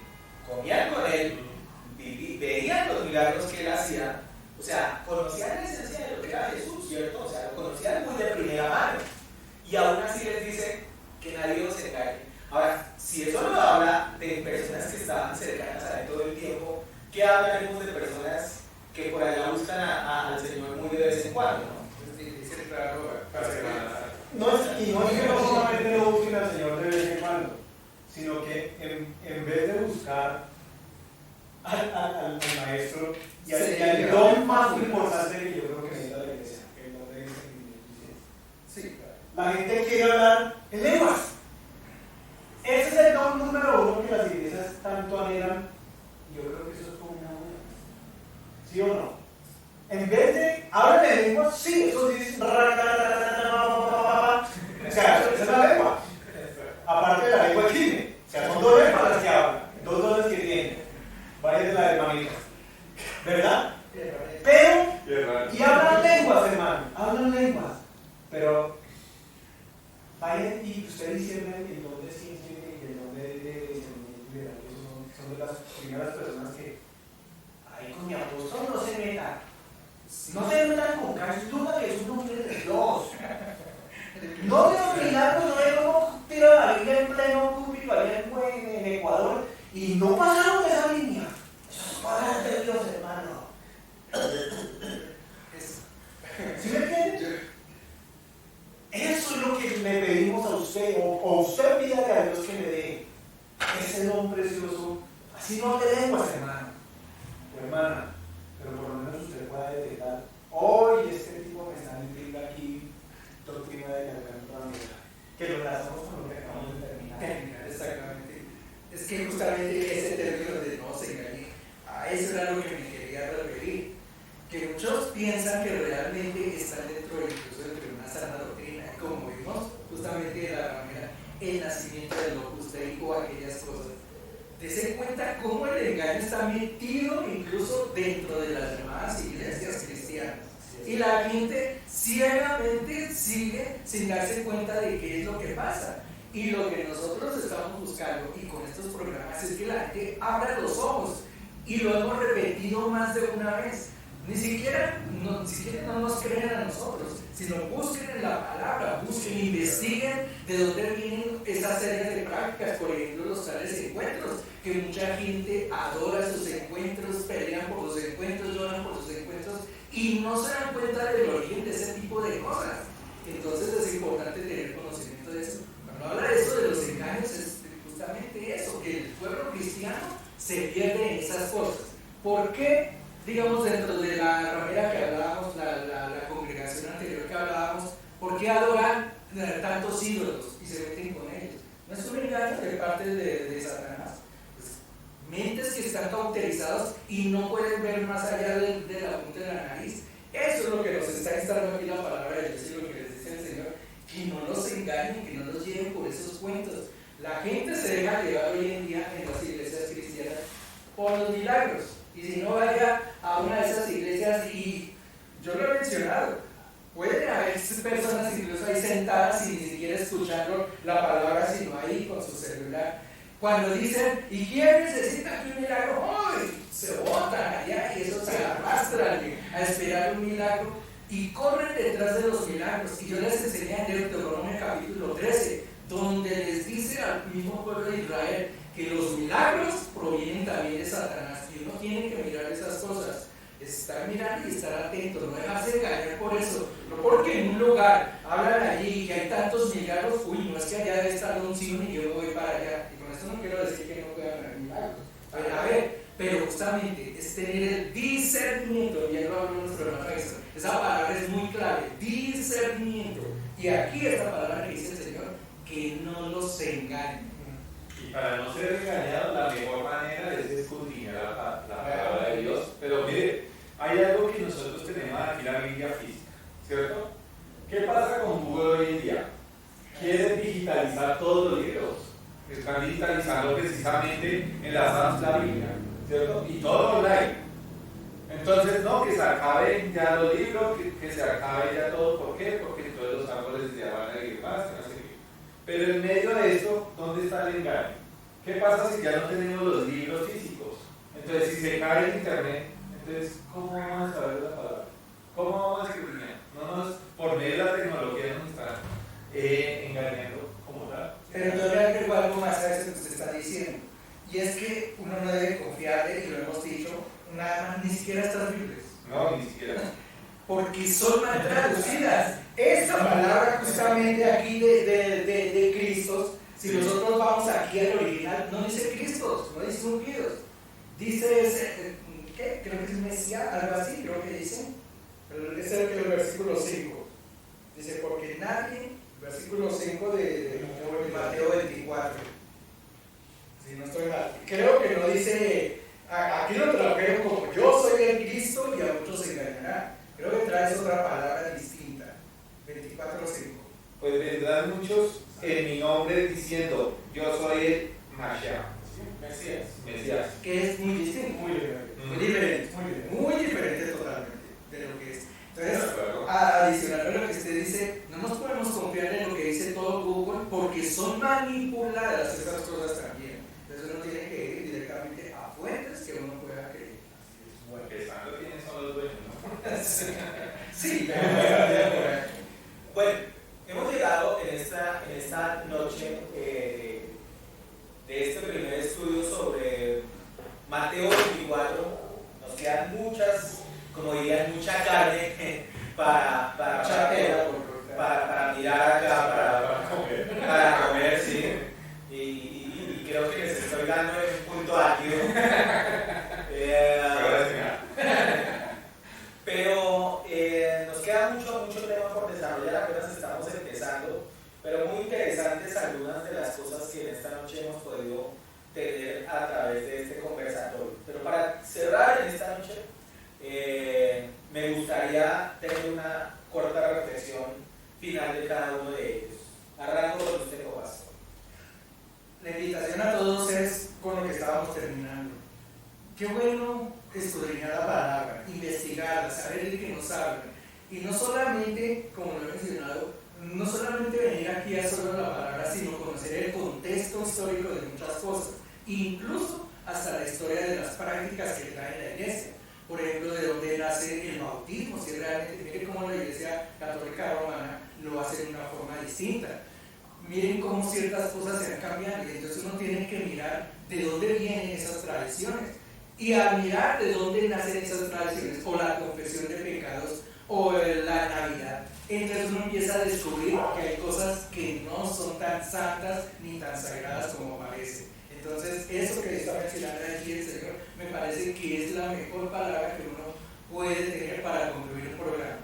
comían con él, veían los milagros que él hacía, O sea, conocían la esencia de lo que era Jesús, ¿cierto? O sea, lo conocían muy de primera mano. Y aún así les dice que nadie los engañe. Ahora, si eso no habla de personas que estaban cercanas a él todo el tiempo, ¿qué hablaremos de personas que por allá buscan al Señor muy de vez en cuando, ¿no? Dice claro, para que No es que no solamente lo busquen al Señor de vez en cuando, sino que en vez de buscar al maestro y al don más importante que yo creo que necesita la iglesia, que no le dicen sí, claro. la gente quiere hablar en lenguas. Ese es el don número uno que las iglesias tanto anhelan. Y yo creo que eso es como una buena. ¿Sí o no? En vez de hablar en lenguas, sí, eso dice. O sea, esa es la lengua. Aparte de la lengua que tiene. O sea, son dos lenguas las que hablan, dos dones que tienen. Vaya de la hermanita. ¿Verdad? Pero, y hablan lenguas, hermano. Hablan lenguas. Pero, vayan y ustedes dicen el don de ciencia y el don de discernimiento liberal. Son de las primeras personas que, ay, con mi apóstol no se metan. No se metan con Carlos Luna, que es un hombre de Dios. No de los milagros, no de cómo tira la Biblia en pleno público allá en Ecuador y no pasaron de esa línea. Eso es palabra de Dios, hermano. ¿Sí me entiendes? Eso es lo que le pedimos a usted, o usted pídale a Dios que le dé ese don precioso, así no te lenguas, hermano o hermana, pero por lo menos usted pueda detectar, hoy este tipo me está metiendo aquí doctrina de la gran familia, que lo lanzamos con lo que acabamos de terminar. Exactamente. Es que justamente ese término de no se engañe, a eso era lo que me quería referir. Que muchos piensan que realmente están incluso dentro de una sana doctrina, como vimos justamente de la manera, el nacimiento del Logos o aquellas cosas. Dese cuenta cómo el engaño está metido incluso dentro de las llamadas iglesias cristianas. Y la gente ciegamente sigue sin darse cuenta de qué es lo que pasa. Y lo que nosotros estamos buscando, y con estos programas, es que la gente abra los ojos. Y lo hemos repetido más de una vez. Ni siquiera no nos creen a nosotros, sino busquen en la palabra, busquen, investiguen de dónde vienen esas series de prácticas, por ejemplo, los tales encuentros, que mucha gente adora sus encuentros, pelean por los encuentros, lloran por los encuentros, y no se dan cuenta del origen de ese tipo de cosas. Entonces es importante tener conocimiento de eso. Cuando habla de eso de los engaños, es justamente eso, que el pueblo cristiano se pierde en esas cosas. ¿Por qué? Digamos, dentro de la ramera que hablábamos, la congregación anterior que hablábamos, ¿por qué adoran tantos ídolos y se meten con ellos? No es un engaño de parte de Satanás. Pues, mentes que están cauterizados y no pueden ver más allá de la punta de la nariz. Eso es lo que nos está instando aquí la palabra de Dios y lo que les dice el Señor, que no los engañen, que no los lleven por esos cuentos. La gente se deja llevar hoy en día en las iglesias cristianas por los milagros. Y si no, vaya a una de esas iglesias, y yo lo he mencionado, puede haber personas incluso ahí sentadas y ni siquiera escuchando la palabra, sino ahí con su celular. Cuando dicen, ¿y quién necesita aquí un milagro? ¡Ay! Se botan allá y eso se arrastran a esperar un milagro y corren detrás de los milagros. Y yo les enseñé en Deuteronomio capítulo 13, donde les dice al mismo pueblo de Israel que los milagros provienen también de Satanás. Y uno tiene que mirar esas cosas, estar mirando y estar atento, no dejarse engañar por eso, no porque en un lugar hablan allí que hay tantos milagros, uy, no es que allá debe estar la unción y yo voy para allá. Y con esto no quiero decir que no puedan haber milagros, a ver, pero justamente es tener el discernimiento, ya lo habló nuestro hermano Jesús, esa palabra es muy clave, discernimiento. Y aquí esta palabra que dice el Señor, que no los engañen. Y para no ser engañados, la mejor manera es escudriñar la palabra de Dios. Pero mire, hay algo que nosotros tenemos aquí, la Biblia física, ¿cierto? ¿Qué pasa con Google hoy en día? Quieren digitalizar todos los libros. Están digitalizando precisamente en las apps la Biblia, ¿cierto? Y todo online. Entonces, no, que se acaben ya los libros, que se acabe ya todo. ¿Por qué? Porque todos los árboles ya van a ir más, no sé qué. Pero en medio de esto, ¿dónde está el engaño? ¿Qué pasa si ya no tenemos los libros físicos? Entonces, si se cae el internet, Entonces, ¿cómo vamos a saber la palabra? ¿Cómo vamos a escudriñar? No nos, por medio de la tecnología nos está engañando como tal. Pero yo le agrego algo más a eso que usted está diciendo. Y es que uno no debe confiarle, y lo hemos dicho, nada más, ni siquiera a estas Biblias. No, ni siquiera. Porque son mal traducidas. Esta palabra justamente aquí de Cristos, si nosotros vamos aquí al original, no dice Cristos, no dice ungidos. Dice, ¿qué? Creo que es Mesías, algo así, creo que dice. Pero es el versículo 5. Dice, porque nadie, versículo 5 de Mateo 24. Si no estoy mal. Creo que no dice, aquí lo tradujeron como yo soy el Cristo y a muchos se engañará. Creo que traes otra palabra distinta. 24:5. Pues vendrán muchos en mi nombre diciendo, yo soy el Mashiach. Mesías. Que es muy distinto, muy diferente, muy diferente totalmente de lo que es. Entonces, adicional a lo que usted dice, no nos podemos confiar en lo que dice todo Google porque son manipuladas esas cosas también. Entonces uno tiene que ir directamente a fuentes que uno pueda creer. Bueno, pensando quiénes son los dueños, ¿no? Sí, Bueno, hemos llegado en esta noche de este primer estudio sobre Mateo 24. Nos quedan muchas, como dirían, mucha carne para mirar acá, para comer, sí. Y creo que les estoy dando un punto álgido. Pero nos queda mucho tema por desarrollar, apenas estamos empezando, pero muy interesantes algunas de las cosas que en esta noche hemos podido tener a través de este conversatorio. Pero para cerrar en esta noche, me gustaría tener una corta reflexión final de cada uno de ellos. Arranco con usted, Pastor. La invitación a todos es con lo que estábamos terminando. Qué bueno escudriñar la palabra, investigarla, saber de qué nos habla. Y no solamente, como lo he mencionado, no solamente venir aquí a solo la palabra, sino conocer el contexto histórico de muchas cosas, incluso hasta la historia de las prácticas que trae la iglesia. Por ejemplo, de dónde nace el bautismo, si realmente, miren cómo la iglesia católica romana lo hace de una forma distinta. Miren cómo ciertas cosas se han cambiado, y entonces uno tiene que mirar de dónde vienen esas tradiciones. Y al mirar de dónde nacen esas tradiciones, o la confesión de pecados, o la Navidad, entonces uno empieza a descubrir que hay cosas que no son tan santas ni tan sagradas como parece. Entonces, eso que está mencionando aquí el Señor, me parece que es la mejor palabra que uno puede tener para concluir un programa.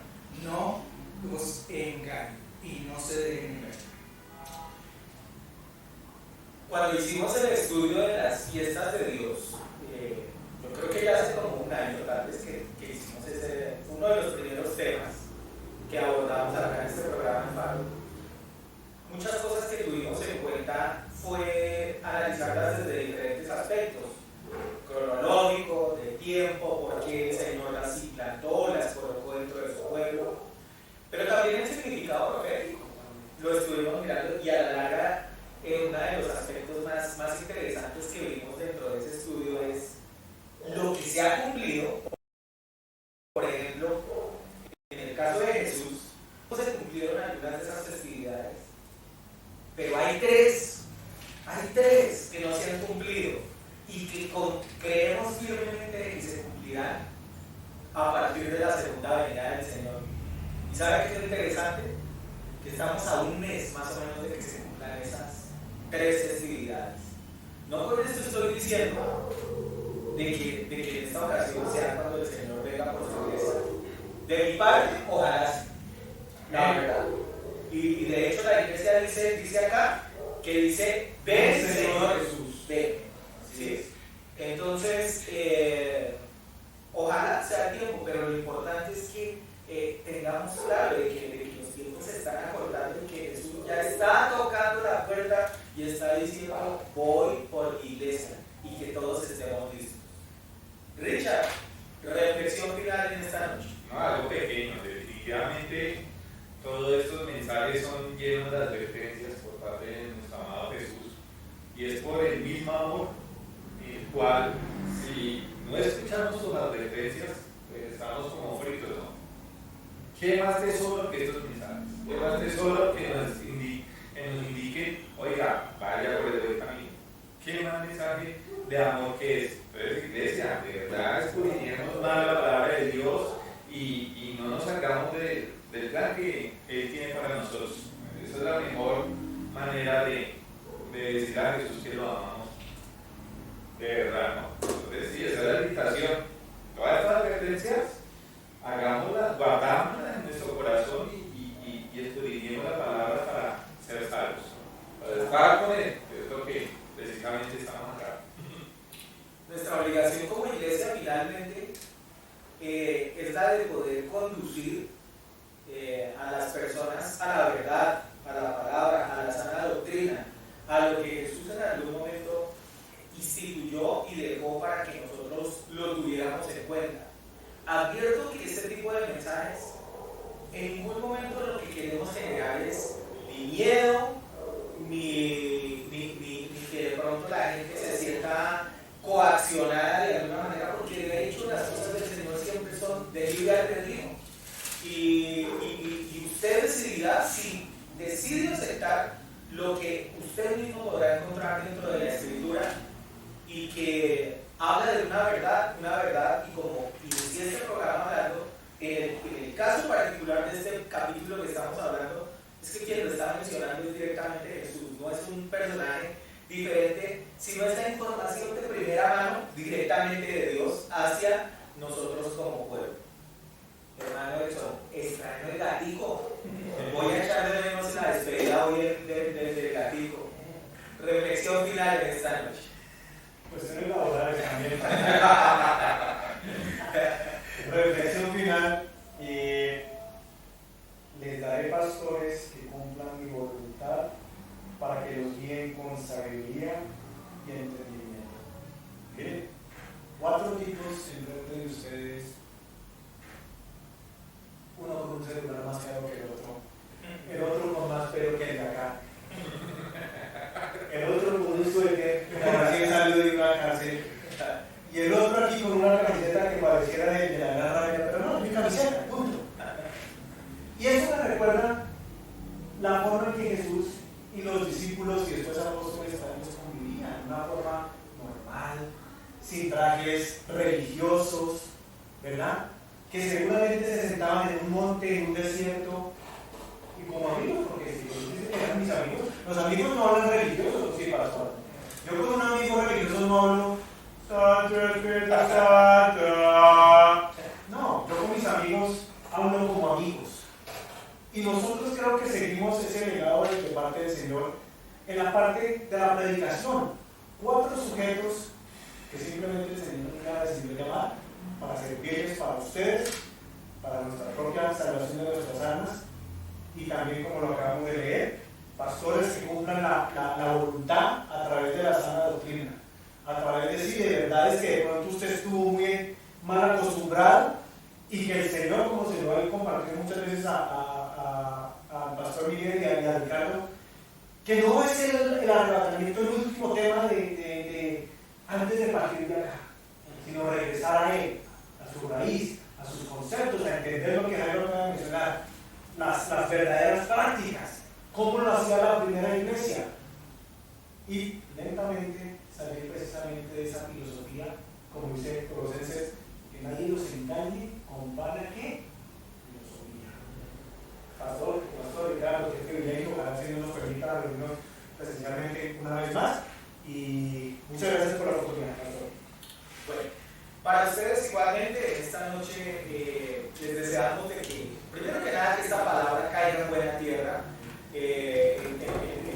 No los engañen y no se dejen engañar. Cuando hicimos el estudio de las fiestas de Dios, yo creo que ya hace como un año tal vez que hicimos uno de los primeros temas que abordamos acá en este programa en Faro. Muchas cosas que tuvimos en cuenta fue analizarlas desde diferentes aspectos: cronológico, de tiempo, por qué el Señor las implantó, las colocó dentro de su pueblo, pero también el significado profético. Lo estuvimos mirando, y a la larga uno de los aspectos más interesantes que vimos dentro de ese estudio es lo que se ha cumplido. Por ejemplo, en el caso de Jesús, no se cumplieron algunas de esas festividades, pero hay tres que no se han cumplido y que creemos firmemente que se cumplirán a partir de la segunda venida del Señor. ¿Y sabe qué es lo interesante? Que estamos a un mes más o menos de que se cumplan esas tres festividades. No con esto estoy diciendo de que en esta ocasión sea cuando el Señor venga por su iglesia. De mi parte, ojalá sí. La verdad. Y de hecho la iglesia dice acá que dice: ven, Señor Jesús, ven. ¿Sí? Entonces, ojalá sea el tiempo, pero lo importante es que tengamos claro de que los tiempos se están acortando y que Jesús ya está tocando la puerta y está diciendo: voy por mi iglesia, y que todos estemos listos. Richard, reflexión final en esta noche. No, algo pequeño, definitivamente todos estos mensajes son llenos de advertencias por parte de nuestro amado Jesús, y es por el mismo amor el cual, si no escuchamos sus advertencias, estamos como fritos, ¿no? ¿Qué más tesoro que estos mensajes? ¿Qué más tesoro que nos indique, oiga, vaya por el buen camino? ¿Qué más mensaje de amor que es? Entonces, iglesia, de verdad, escudriñemos más la palabra de Dios y no nos sacamos del plan que Él tiene para nosotros. Esa es la mejor manera de decir a Jesús que lo amamos. De verdad, ¿no? Entonces, sí, esa es la invitación. Todas estas advertencias, hagámoslas, guardámoslas en nuestro corazón y escudriñemos la palabra para ser salvos. Para estar con Él, es lo que precisamente estamos acá. Nuestra obligación como iglesia finalmente es la de poder conducir a las personas a la verdad, a la palabra, a la sana doctrina, a lo que Jesús en algún momento instituyó y dejó para que nosotros lo tuviéramos en cuenta. Advierto que este tipo de mensajes en ningún momento lo que queremos generar es ni miedo, ni que de pronto la gente se sienta coaccionada de alguna manera, porque de hecho las cosas del Señor siempre son de libre albedrío. Y usted decidirá si decide aceptar lo que usted mismo podrá encontrar dentro de la Escritura y que habla de una verdad, y como inicié este programa hablando, en el caso particular de este capítulo que estamos hablando, es que quien lo está mencionando es directamente Jesús, no es un personaje diferente, sino es la información de primera mano directamente de Dios hacia nosotros como pueblo. Hermano Edson, extraño el gatico. Voy a echar de menos la despedida hoy del gatico. Reflexión final en esta noche. Cuestiones laborales también. Reflexión final. Les daré pastores que cumplan mi voluntad para que los guíen con sabiduría y entendimiento. Miren, 4 tipos enfrente de ustedes. Uno con un celular más caro que el otro con más pelo que el de acá, el otro con un suéter como recién salido de una cárcel, y el otro aquí con una camiseta que pareciera de la Gran Rabia, pero no, es mi camiseta, punto. Y eso me recuerda la forma en que Jesús y los discípulos y después apóstoles también convivían, una forma normal, sin trajes religiosos, ¿verdad? Que seguramente se sentaban en un monte, en un desierto, y como amigos, porque si los dicen que eran mis amigos, los amigos no hablan religiosos, sí, pastor. Yo con un amigo religioso no hablo, Santo Espíritu Santo. No, yo con mis amigos hablo como amigos. Y nosotros creo que seguimos ese legado de parte del Señor en la parte de la predicación. 4 sujetos que simplemente el Señor nunca decidió llamar para servirles para ustedes, para nuestra propia salvación de nuestras almas, y también, como lo acabamos de leer, pastores que cumplan la voluntad a través de la sana doctrina, a través de sí, de verdades que de pronto usted estuvo muy mal acostumbrado y que el Señor, como se lo ha compartido muchas veces al pastor Miguel y a Ricardo, que no es el arrebatamiento el último tema de antes de partir de acá, sino regresar a Él, a su raíz, a sus conceptos, a entender lo que Jairo acaba de mencionar, las verdaderas prácticas, cómo lo hacía la primera iglesia, y lentamente salir precisamente de esa filosofía, como dice Colosenses, que nadie los engañe con vana que filosofía. Pastor Ricardo, que privilegio, ojalá el Señor nos permita reunirnos presencialmente una vez más, y muchas gracias por la oportunidad, pastor. Bueno, para ustedes igualmente esta noche les deseamos de que, primero que nada, que esta palabra caiga en buena tierra, en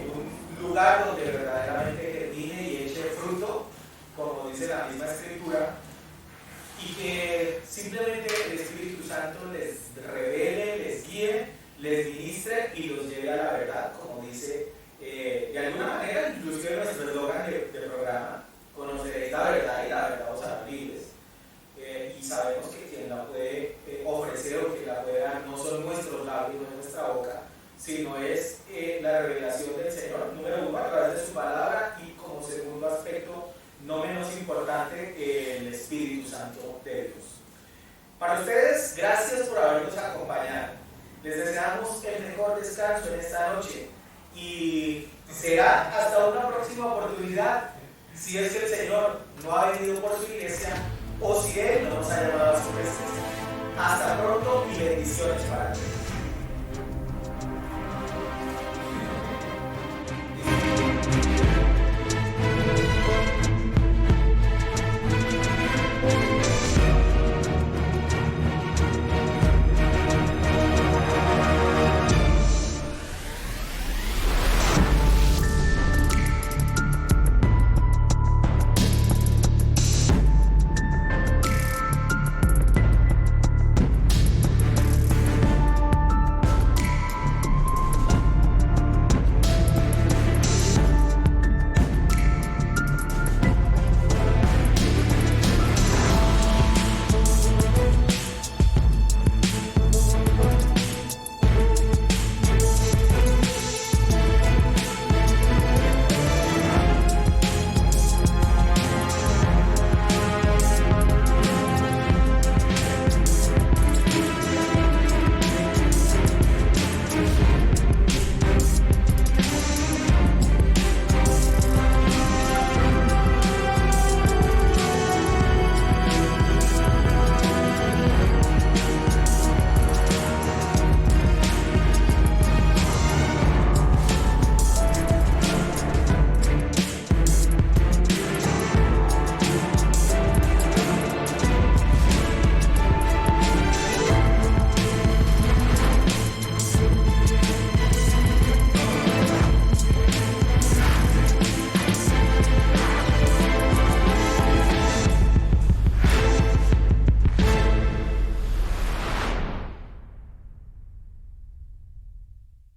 un lugar donde verdaderamente germine y eche fruto, como dice la misma Escritura, y que simplemente el Espíritu Santo les revele, les guíe, les ministre y los lleve a la verdad, como dice de alguna manera, inclusive nuestro eslogan de programa: conoceréis la verdad y la verdad os hará libres. Y sabemos que quien la puede ofrecer o que la puede dar no son nuestros labios, no es nuestra boca, sino es la revelación del Señor, número 1, a través de su palabra, y como segundo aspecto, no menos importante, el Espíritu Santo de Dios. Para ustedes, gracias por habernos acompañado. Les deseamos el mejor descanso en esta noche y será hasta una próxima oportunidad, si es que el Señor no ha venido por su iglesia o si Él no nos ha llamado a su presencia. Hasta pronto y bendiciones para todos.